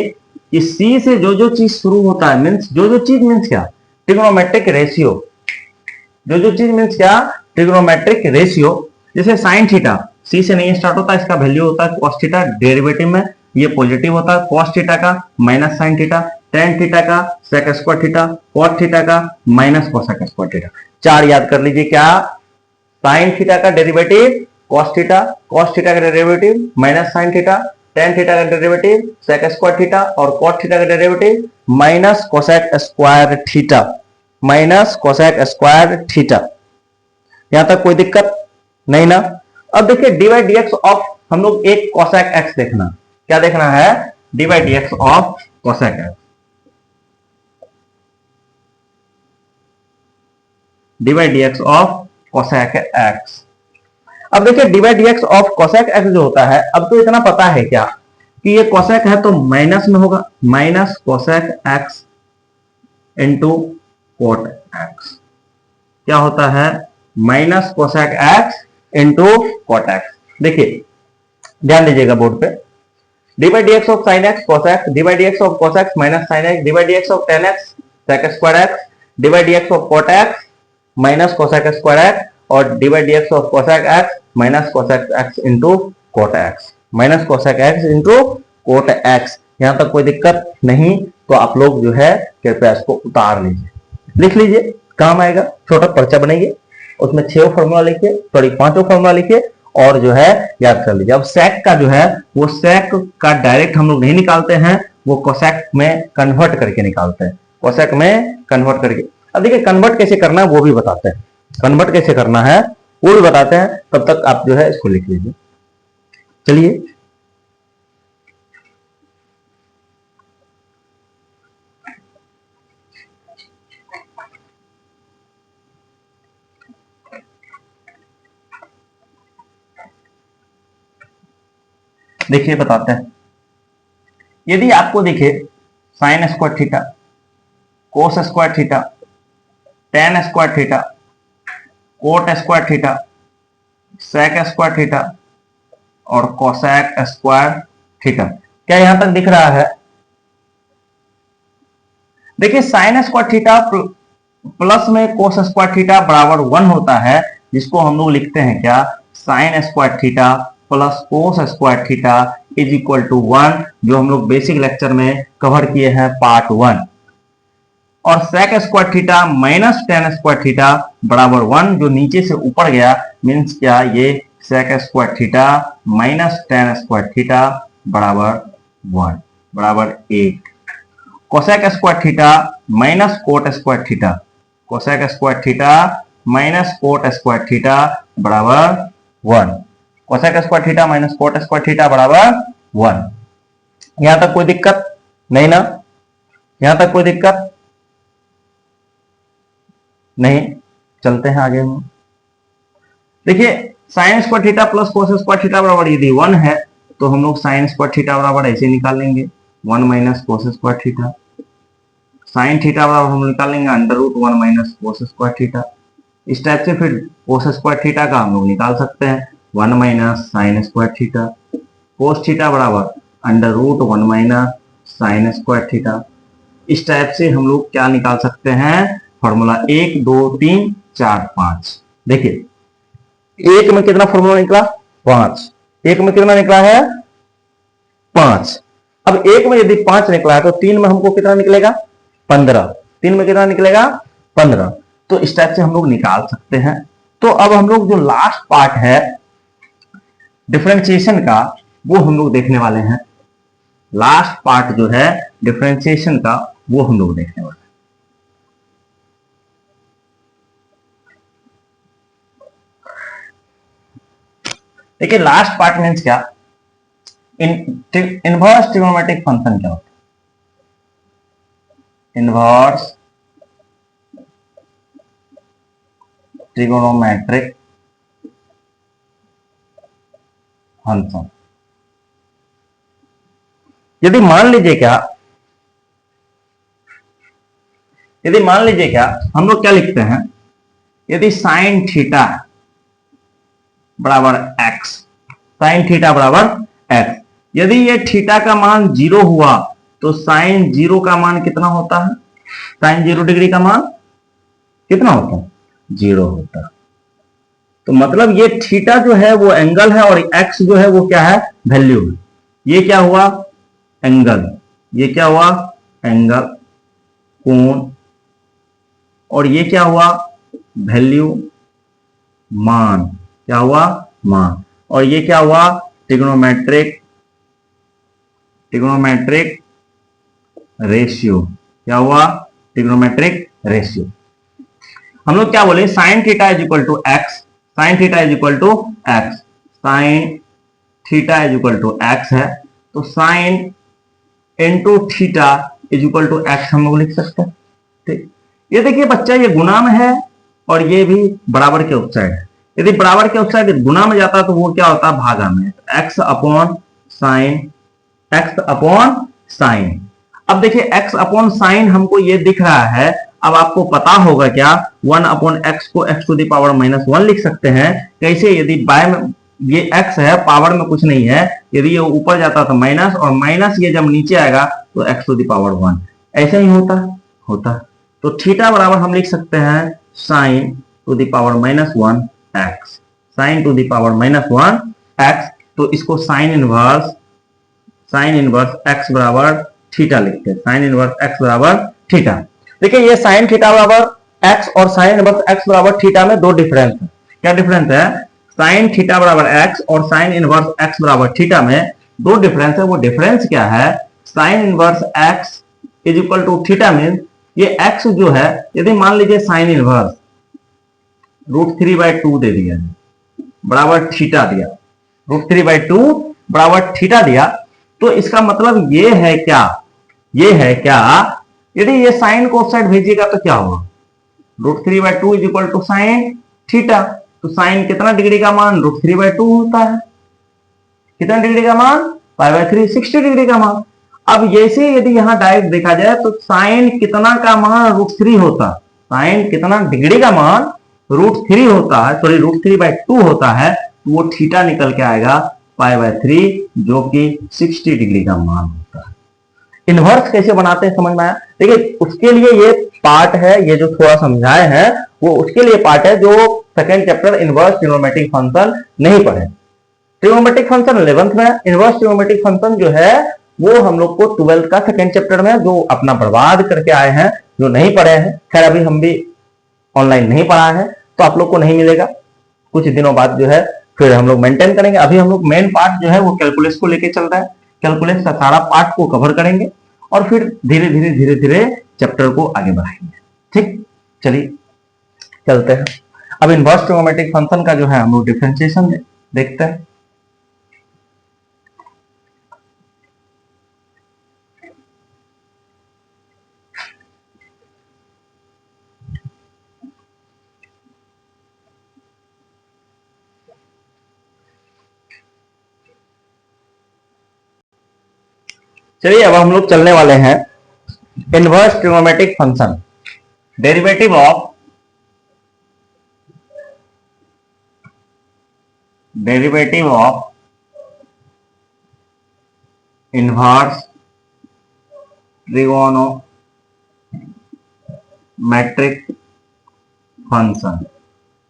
कि सी से जो चीज शुरू होता है मीन्स जो चीज मीन्स क्या? Trigonometric ratio. जो चीज मीन्स क्या? Trigonometric ratio. जैसे साइन थीटा सी से नहीं स्टार्ट होता, इसका वैल्यू होता है कॉस थीटा, डेरिवेटिव में ये पॉजिटिव होता है। कॉस थीटा का minus sine theta, tan theta का sec square theta, cot theta का माइनस कोसेक स्क्वायर थीटा। 4 याद कर लीजिए। क्या? साइन थीटा का डेरिवेटिव कॉस थीटा का derivative minus sine theta, tan theta का डेरिवेटिव सेक स्क्वायर थीटा और कॉट थीटा का derivative minus cosec square theta, minus cosec square theta. यहां तक कोई दिक्कत नहीं ना। अब देखिए d by d x of हम लोग एक कोसेक एक्स देखना, क्या देखना है, d by d x of cosec x, d by d x of cosec x. अब देखिए d by d x of cosec x जो होता है, अब तो इतना पता है क्या कि ये कोसेक है तो माइनस में होगा, minus cosec x into cot x. क्या होता है, minus cosec x into cot x. देखिए ध्यान दीजिएगा बोर्ड पे, d by d x of sine x cos x, d by d x of cos x minus sine x, d by d x of tan x sec square x, d by d x of cot x minus cosec square x और d by d x of cosec x minus cosec x into cot x, minus cosec x into cot x. यहां तक कोई दिक्कत नहीं, तो आप लोग जो है कृपया इसको उतार लीजिए, लिख लीजिए, काम आएगा। छोटा पर्चा बनेंगे, उसमें 6 फॉर्मूला लिखिए, सॉरी 5 फॉर्मूला लिखिए और जो है याद कर लीजिए। अब सेक का जो है वो सेक का डायरेक्ट हम लोग नहीं निकालते हैं, वो कोसेक में कन्वर्ट करके निकालते हैं, कोसेक में कन्वर्ट करके। अब देखिए कन्वर्ट कैसे करना है वो भी बताते हैं, कन्वर्ट कैसे करना है वो भी बताते हैं, तब तक आप जो है इसको लिख लीजिए। चलिए देखिए बताते हैं, यदि आपको देखिए sine square theta, cos square theta, tan square theta, cot square theta, sec square theta और कोसेक स्क्वायर थीटा, क्या यहां तक दिख रहा है? देखिए साइन स्क्वायर थीटा प्लस में कोस स्क्वायर थीटा बराबर 1 होता है, जिसको हम लोग लिखते हैं क्या, sine square theta plus cos square theta is equal to 1, जो हम लोग बेसिक लेक्चर में कवर किए हैं पार्ट 1। और sec square theta minus tan square theta बराबर 1, जो नीचे से ऊपर गया, मीन्स क्या, ये sec square theta minus tan square theta बराबर 1 बराबर 8। Cosec square theta minus cot square theta, cosec square theta minus cot square theta बराबर 1, cosec square theta minus cot square theta बराबर 1। यहां तक कोई दिक्कत नहीं ना, यहां तक कोई दिक्कत नहीं, चलते हैं आगे में। देखिए sine square theta plus cos square theta बराबर यदि 1 है तो हम लोग साइन स्क्वायर थीटा बराबर ऐसे निकाल लेंगे 1 minus cos square theta, sine theta बराबर हम निकाल लेंगे under root 1 minus cos square theta. इस टाइप से फिर कोस स्क्वायर थीटा का हम लोग निकाल सकते हैं 1 minus sine square theta, cos theta बराबर under root 1 minus sine square theta. इस टाइप से हम लोग क्या निकाल सकते हैं, फॉर्मूला 1 2 3 4 5। देखिए एक में कितना फॉर्मूला निकला, 5, एक में कितना निकला है, 5। अब एक में यदि 5 निकला है तो 3 में हमको कितना निकलेगा, 15, 3 में कितना निकलेगा, 15। तो इस टाइप से हम लोग निकाल सकते हैं। तो अब हम लोग जो लास्ट पार्ट है डिफरेंशिएशन का, वो हम लोग देखने वाले हैं। लास्ट पार्ट जो है डिफरेंशिएशन का, वो हम लोग देखने वाले हैं। देखिए लास्ट पार्ट मीन्स क्या, इनवर्स ट्रिग्नोमेट्रिक फंक्शन क्या होता है, इनवर्स ट्रिग्नोमेट्रिक फंक्शन। यदि मान लीजिए क्या, यदि मान लीजिए क्या, हम लोग क्या लिखते हैं, यदि साइन थीटा बराबर एक्स, साइन थीटा बराबर एक्स, यदि ये थीटा का मान 0 हुआ तो साइन 0 का मान कितना होता है, साइन 0 डिग्री का मान कितना होता है, 0 होता है। तो मतलब ये थीटा जो है वो एंगल है और एक्स जो है वो क्या है, वैल्यू है। ये क्या हुआ, एंगल, ये क्या हुआ, एंगल कोण, और ये क्या हुआ, वैल्यू मान, क्या हुआ, मान, और ये क्या हुआ, ट्रिग्नोमेट्रिक ट्रिग्नोमेट्रिक रेशियो। क्या हुआ? Trigonometric ratio. हम लोग क्या बोले? Sine theta is equal to x, sine theta is equal to x, sine theta is equal to x है, तो sine into theta is equal to x हम लोग लिख सकते हैं। ठीक, ये देखिए बच्चा, ये गुणा में है और ये भी बराबर के उस साइड है। यदि बराबर के उस साइड गुणा में जाता तो वो क्या होता? भागा में। X upon sine, x upon sine. अब देखिए एक्स अपॉन साइन हमको ये दिख रहा है। अब आपको पता होगा क्या, 1 अपॉन एक्स को x टू द पावर -1 लिख सकते हैं। कैसे? यदि बाय में ये x है, पावर में कुछ नहीं है, यदि ये ऊपर जाता तो माइनस, और माइनस ये जब नीचे आएगा तो x टू द पावर 1। ऐसे ही होता। तो थीटा बराबर हम लिख सकते हैं sign to the power -1 x, sign to the power -1 x। तो इसको साइन इनवर्स x बराबर थीटा लिखते हैं, साइन इनवर्स x बराबर थीटा। देखिए ये साइन थीटा बराबर x और साइन इनवर्स x बराबर थीटा में दो डिफरेंस है। क्या डिफरेंस है? साइन थीटा बराबर x और साइन इनवर्स x बराबर थीटा में दो डिफरेंस है। वो डिफरेंस क्या है? Sine inverse x is equal to theta mean ये x जो है, यदि मान लीजिए साइन इनवर्स √3/2 दे दिया बराबर थीटा दिया, √3/2 बराबर थीटा दिया, तो इसका मतलब ये है क्या, यदि ये साइन को साइड भेजिएगा तो क्या होगा? √3/2 is equal to sine theta. तो साइन कितना डिग्री का मान? √3/2 होता है। कितना डिग्री का मान? π/3, 60 डिग्री का मान। अब जैसे यदि यहां डायरेक्ट देखा जाए तो साइन कितना का मान? √3 होता। साइन कितना डिग्री का मान? √3 होता है, सॉरी √3/2 होता है। तो वो थीटा निकल के आएगा π/3, जो कि 60 डिग्री का मान होता है। इनवर्स कैसे बनाते हैं समझ में आया? देखिए उसके लिए ये पार्ट है, ये जो थोड़ा समझाए हैं वो उसके लिए पार्ट है जो second chapter inverse trigonometric function नहीं पढ़े। ट्रिग्नोमेट्रिक फंक्शन 11th में, इनवर्स ट्रिग्नोमेट्रिक फंक्शन जो है वो हम लोग को 12th का सेकंड चैप्टर में, जो अपना बर्बाद करके आए हैं, जो नहीं पढ़े हैं। खैर अभी हम भी ऑनलाइन नहीं पढ़ा है तो आप लोग को नहीं मिलेगा, कुछ दिनों बाद जो है फिर हम लोग मेंटेन करेंगे। अभी हम लोग मेन पार्ट जो है वो कैलकुलस को लेके चल रहा है, कैलकुलस का सारा पार्ट को कवर करेंगे और फिर धीरे धीरे चैप्टर को आगे बढ़ाएंगे। ठीक, चलिए चलते हैं। अब इनवर्स ट्रिग्नोमेट्रिक फंक्शन का जो है हम लोग डिफरेंशिएशन देखते हैं। चलिए अब हम लोग चलने वाले हैं inverse trigonometric function, derivative of inverse trigonometric function.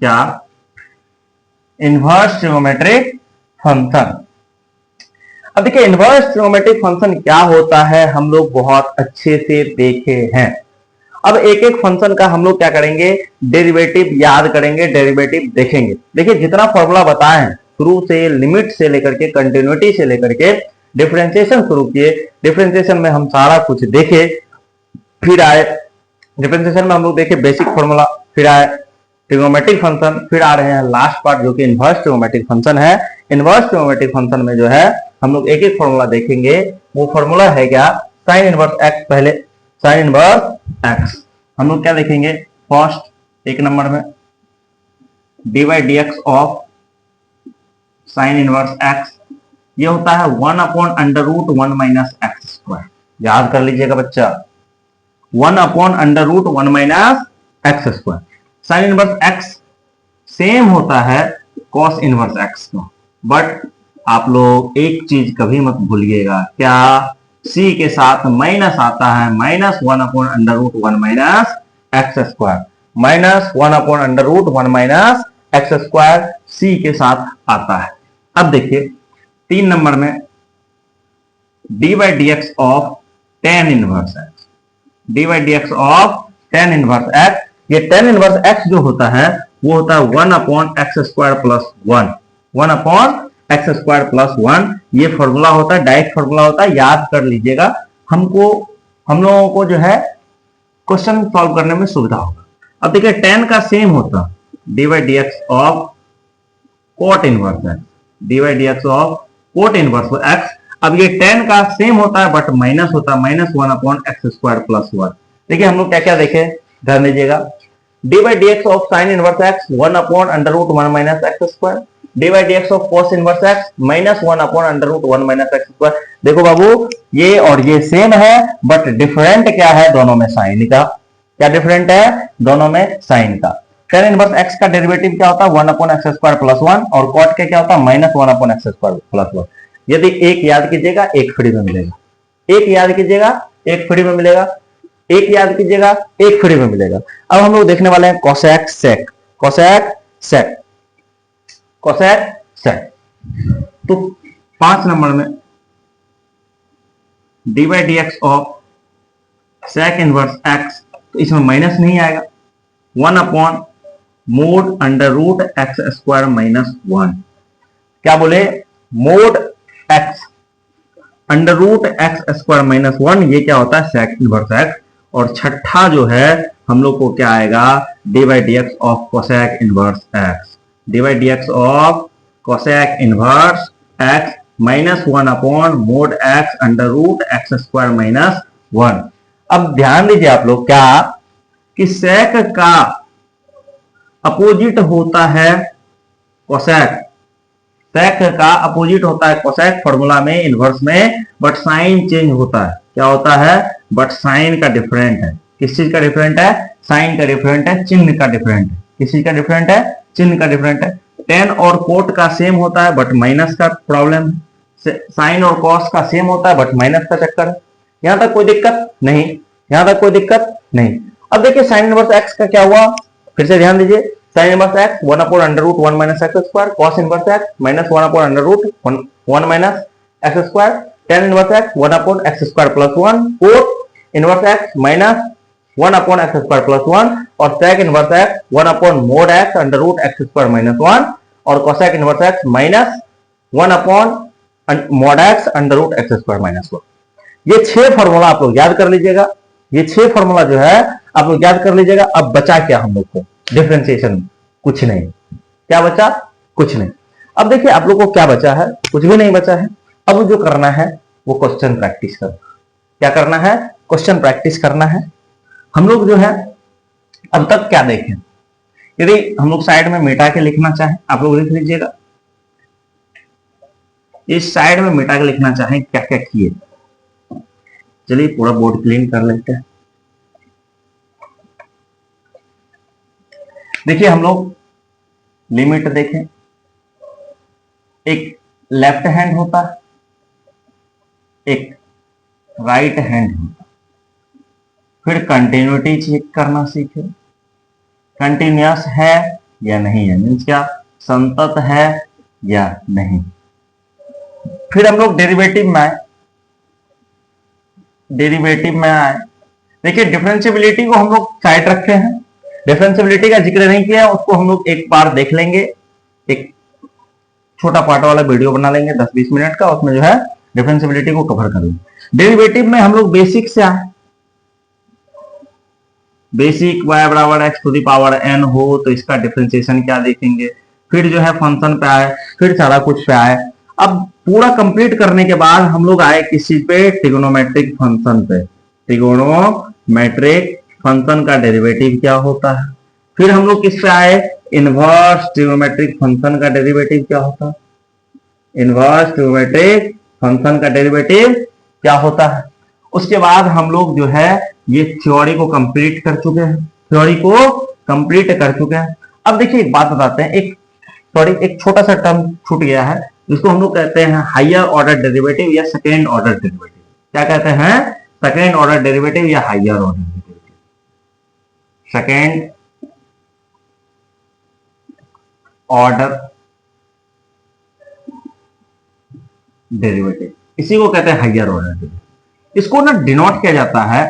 क्या? Inverse trigonometric function. अब देखिए इनवर्स ट्रिग्नोमेट्रिक फंक्शन क्या होता है हम लोग बहुत अच्छे से देखे हैं। अब एक एक फंक्शन का हम लोग क्या करेंगे? डेरिवेटिव याद करेंगे, डेरिवेटिव देखेंगे। देखिए जितना फॉर्मूला बताए हैं शुरू से, लिमिट से लेकर के, कंटिन्यूटी से लेकर के डिफरेंशिएशन शुरू किए, डिफरेंशिएशन में हम सारा कुछ देखे, फिर आए डिफरेंशिएशन में हम लोग देखे बेसिक फॉर्मूला, फिर आए ट्रिग्नोमेट्रिक फंक्शन, फिर आ रहे हैं लास्ट पार्ट जो कि इनवर्स ट्रिग्नोमेट्रिक फंक्शन है। इनवर्स ट्रिग्नोमेट्रिक फंक्शन में जो है हम लोग एक एक फॉर्मूला देखेंगे। वो फॉर्मूला है क्या? Sign inverse x. पहले साइन इनवर्स एक्स हम लोग क्या देखेंगे? फर्स्ट एक नंबर में dy/dx of sine inverse x, ये होता है 1/√1 - x²। याद कर लीजिएगा बच्चा, 1/√1 - x²। Sign inverse x same होता है कॉस इनवर्स एक्स का, बट आप लोग एक चीज कभी मत भूलिएगा, क्या? c के साथ माइनस आता है, -1/√1 - x², -1/√1 - x² c के साथ आता है। अब देखिए 3 नंबर में dy/dx of tan inverse x, dy/dx of tan inverse x। ये tan इनवर्स x जो होता है वो होता है 1/x² + 1, 1/x² x square plus 1, ये फॉर्मूला होता है, डायरेक्ट फॉर्मूला होता है, याद कर लीजिएगा। हम लोगों को जो है क्वेश्चन सॉल्व करने में सुविधा होगा। अब देखिए tan का सेम होता dy dx of cot inverse x, dy dx of cot inverse x। अब ये tan का सेम होता है बट माइनस होता है, -1 अपॉन एक्स स्क्वायर प्लस 1। देखिए हम लोग क्या क्या देखे, ध्यान दीजिएगा। dy dx of sin inverse x 1 upon under root 1 minus x square, dy dx of cos inverse x -1 upon under root 1 minus x square. देखो बाबू, ये और ये सेम है बट डिफरेंट क्या है दोनों में, साइन का। क्या डिफरेंट है दोनों में, साइन का। tan इनवर्स x का डेरिवेटिव क्या होता है, 1 अपॉन एक्स स्क्वायर प्लस 1, और cot का क्या होता है, -1 अपॉन एक्स स्क्वायर प्लस 1। यदि एक याद कीजिएगा एक फ्री में मिलेगा, एक याद कीजिएगा एक फ्री में मिलेगा, एक याद कीजिएगा एक फ्री में मिलेगा। अब हम लोग देखने वाले हैं cosec sec, cosec sec, cosec sec. तो 5 नंबर में dy dx of sec inverse x, तो इसमें माइनस नहीं आएगा, 1 upon mod under root x square minus 1। क्या बोले, mod x under root x square minus 1, ये क्या होता है, सेक इनवर्स x। और छठा जो है हम लोग को क्या आएगा, dy dx of cosec inverse x, dy dx of cosec inverse x -1 upon mod x under root x square minus 1। अब ध्यान दीजिए आप लोग क्या, कि सेक का अपोजिट होता है कोसेक, सेक का अपोजिट होता है कोसेक फॉर्मूला में, इनवर्स में, बट साइन चेंज होता है। क्या होता है, बट साइन का डिफरेंट है। किस चीज का डिफरेंट है, साइन का डिफरेंट है, चिन्ह का डिफरेंट है। किस चीज का डिफरेंट है, चिन्ह का डिफरेंट है। टेन और कोट का सेम होता है बट माइनस का प्रॉब्लम है, साइन और कॉस का सेम होता है बट माइनस का चक्कर है। यहां तक कोई दिक्कत नहीं, यहां तक कोई दिक्कत नहीं। अब देखिए साइन इनवर्स एक्स का क्या हुआ, फिर से ध्यान दीजिए। Sine inverse x 1 upon under root 1 minus x square, cos inverse x -1 upon under root 1 minus x square, tan inverse x 1 upon x square plus 1, cot inverse x -1 upon x square plus 1, और sec inverse x 1 upon mod x under root x square minus 1, और cosec inverse x -1 upon mod x under root x square minus 1। ये 6 formula आप लोग याद कर लीजिएगा, ये 6 formula जो है आप लोग याद कर लीजिएगा। अब बचा क्या हम लोग को, डिफरेंशिएशन, कुछ नहीं। क्या बचा, कुछ नहीं। अब देखिए आप लोग को क्या बचा है, कुछ भी नहीं बचा है। अब जो करना है वो क्वेश्चन प्रैक्टिस करना। क्या करना है, क्वेश्चन प्रैक्टिस करना है। हम लोग जो है अब तक क्या देखें, यदि हम लोग साइड में मिटा के लिखना चाहें, आप लोग लिख लीजिएगा। इस साइड में मिटा के लिखना चाहें क्या क्या किए, चलिए पूरा बोर्ड क्लीन कर लेते हैं। देखिए हम लोग लिमिट देखें, एक लेफ्ट हैंड होता है, एक राइट हैंड होता है। फिर कंटिन्यूटी चेक करना सीखे, कंटिन्यूअस है या नहीं है, मीन्स क्या संतत है या नहीं। फिर हम लोग डेरिवेटिव में आए, डेरिवेटिव में आए। देखिए डिफरेंशियबिलिटी को हम लोग साइड रखे हैं, डिफरेंशियबिलिटी का जिक्र नहीं किया, उसको हम लोग एक बार देख लेंगे, एक छोटा पार्ट वाला वीडियो बना लेंगे 10-20 मिनट का, उसमें जो है डिफरेंशियबिलिटी को कवर कर लेंगे। डेरिवेटिव में हम लोग बेसिक से आए, बेसिक y बराबर x to the power n हो तो इसका डिफरेंशिएशन क्या देखेंगे। फिर जो है फंक्शन पे आए, फिर सारा कुछ पे आए। अब पूरा कंप्लीट करने के बाद हम लोग आए किस चीज पे, ट्रिगोनोमेट्रिक फंक्शन पे। ट्रिगोनोमेट्रिक फंक्शन का डेरिवेटिव क्या होता है। फिर हम लोग किस पे आए, इनवर्स ट्रिगोनोमेट्रिक फंक्शन का डेरिवेटिव क्या होता है। इनवर्स ट्रिगोनोमेट्रिक फंक्शन का डेरिवेटिव क्या होता है। उसके बाद हम लोग जो है ये थ्योरी को कंप्लीट कर चुके हैं, थ्योरी को कंप्लीट कर चुके हैं। अब देखिए एक बात बताते हैं, एक छोटा सा टर्म छूट गया है, जिसको हम लोग कहते हैं हायर ऑर्डर डेरिवेटिव या सेकेंड ऑर्डर डेरिवेटिव। क्या कहते हैं, सेकेंड ऑर्डर डेरिवेटिव या higher order derivative. Second order derivative, इसी को कहते हैं हायर ऑर्डर डेरिवेटिव। इसको ना डिनोट किया जाता है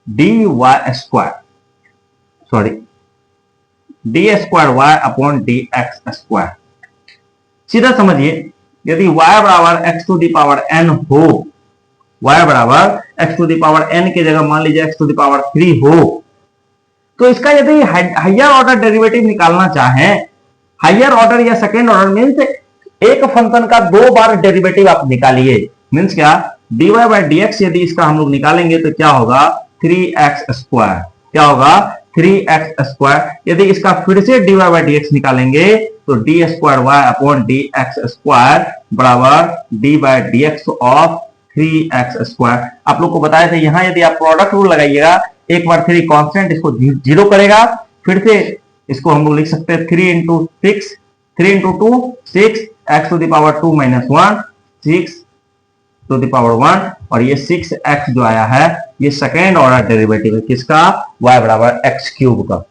dy square, sorry d square y upon d x square. सीधा समझिए, यदि y बराबर x to the power n हो, y बराबर x to the power n की जगह मान लीजिए x टू दी पावर 3 हो, तो इसका यदि हायर ऑर्डर डेरिवेटिव निकालना चाहें, हायर ऑर्डर या सेकेंड ऑर्डर मीन्स एक फंक्शन का 2 बार डेरिवेटिव आप निकालिए, मीन्स क्या, dy बाई dx यदि इसका हम लोग निकालेंगे तो क्या होगा 3x स्क्वायर, क्या होगा 3x स्क्वायर। यदि इसका फिर से dy बाई dx निकालेंगे तो d square y upon d x square बराबर d by d x of 3x square. आप लोग को बताया था, यहां यदि आप प्रोडक्ट रूल लगाइएगा, एक बार 3 कांस्टेंट इसको जीरो करेगा, फिर से इसको हम लोग लिख सकते हैं 3 into 6, 3 into 2 6, x to the power 2 minus 1 6 to the power 1, और ये 6x जो आया है ये सेकेंड ऑर्डर डेरिवेटिव है किसका, y बराबर एक्स क्यूब का,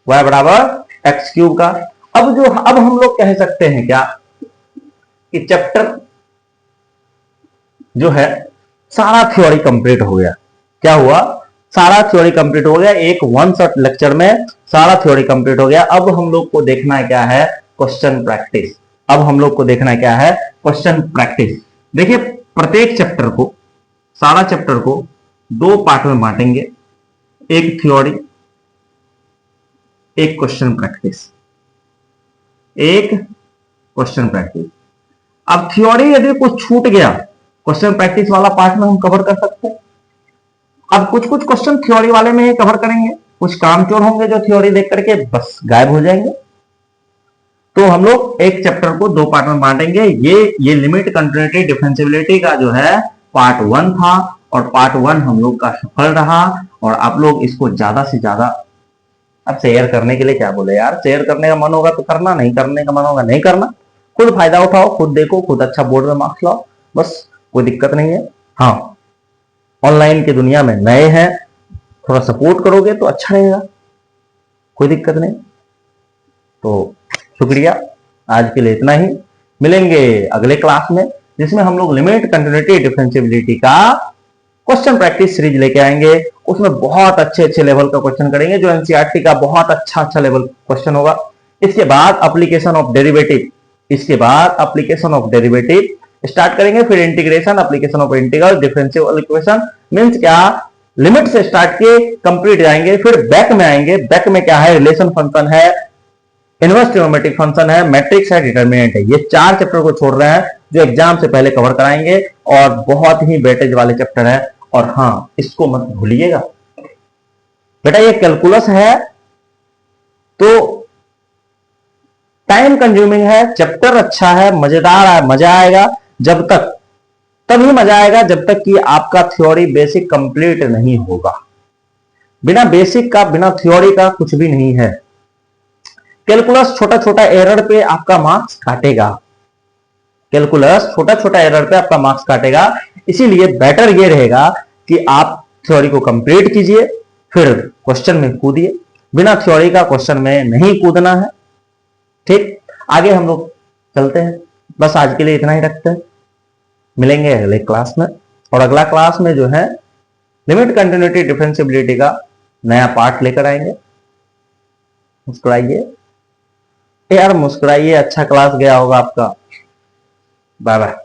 y बराबर एक्स क्यूब का। अब हम लोग कह सकते हैं क्या कि चैप्टर जो है सारा थ्योरी कंप्लीट हो गया। क्या हुआ, सारा थ्योरी कंप्लीट हो गया, एक वन शॉट लेक्चर में सारा थ्योरी कंप्लीट हो गया। अब हम लोग को देखना है क्या है, क्वेश्चन प्रैक्टिस। अब हम लोग को देखना है क्या है, क्वेश्चन प्रैक्टिस। देखिए प्रत्येक चैप्टर को, सारा चैप्टर को 2 पार्ट में बांटेंगे, एक थ्योरी, एक क्वेश्चन प्रैक्टिस, एक क्वेश्चन प्रैक्टिस। अब थ्योरी यदि कुछ छूट गया, क्वेश्चन प्रैक्टिस वाला पार्ट में हम कवर कर सकते हैं। अब कुछ कुछ क्वेश्चन थ्योरी वाले में ही कवर करेंगे, कुछ कामचोर होंगे जो थ्योरी देख करके बस गायब हो जाएंगे। तो हम लोग एक चैप्टर को 2 पार्ट में बांटेंगे। ये लिमिट, कंटिन्यूटी, डिफरेंशियबिलिटी का जो है पार्ट 1 था, और पार्ट 1 हम लोग का सफल रहा। और आप लोग इसको ज्यादा से ज्यादा, अब शेयर करने के लिए क्या बोले यार, शेयर करने का मन होगा तो करना, नहीं करने का मन होगा नहीं करना। खुद फायदा उठाओ, खुद देखो, खुद अच्छा बोर्ड में मार्क्स लाओ, बस कोई दिक्कत नहीं है। हाँ, ऑनलाइन की दुनिया में नए हैं, थोड़ा सपोर्ट करोगे तो अच्छा रहेगा, कोई दिक्कत नहीं। तो शुक्रिया, आज के लिए इतना ही। मिलेंगे अगले क्लास में, जिसमें हम लोग लिमिट, कंटिन्यूटी, डिफरेंशियबिलिटी का क्वेश्चन प्रैक्टिस सीरीज लेके आएंगे। उसमें बहुत अच्छे अच्छे लेवल का क्वेश्चन करेंगे, जो एनसीईआरटी का बहुत अच्छा लेवल क्वेश्चन होगा। इसके बाद एप्लीकेशन ऑफ डेरिवेटिव, इसके बाद एप्लीकेशन ऑफ डेरिवेटिव स्टार्ट करेंगे, फिर integration, application of integral, differential equation, means क्या, लिमिट से स्टार्ट के कंप्लीट जाएंगे। फिर बैक में आएंगे, बैक में क्या है, रिलेशन फंक्शन है, इनवर्स ट्रिग्नोमेट्रिक फंक्शन है, मैट्रिक्स है, डिटरमिनेंट है। ये 4 चैप्टर को छोड़ रहे हैं जो एग्जाम से पहले कवर कराएंगे, और बहुत ही वेटेज वाले चैप्टर है। और हाँ, इसको मत भूलिएगा बेटा, ये कैलकुलस है तो टाइम कंज्यूमिंग है, चैप्टर अच्छा है, मजेदार है, मजा आएगा जब तक, तभी मजा आएगा जब तक कि आपका थ्योरी बेसिक कंप्लीट नहीं होगा। बिना बेसिक का, बिना थ्योरी का कुछ भी नहीं है। कैलकुलस छोटा छोटा एरर पे आपका मार्क्स काटेगा, कैलकुलस छोटा छोटा एरर पे आपका मार्क्स काटेगा। इसीलिए बेटर ये रहेगा कि आप थ्योरी को कंप्लीट कीजिए, फिर क्वेश्चन में कूदिए। बिना थ्योरी का क्वेश्चन में नहीं कूदना है, ठीक। आगे हम लोग चलते हैं, बस आज के लिए इतना ही रखते हैं। मिलेंगे अगले क्लास में, और अगला क्लास में जो है लिमिट, कंटिन्यूटी, डिफरेंशियबिलिटी का नया पार्ट लेकर आएंगे। मुस्कुराइए यार, मुस्कुराइए, अच्छा क्लास गया होगा आपका। Bye bye.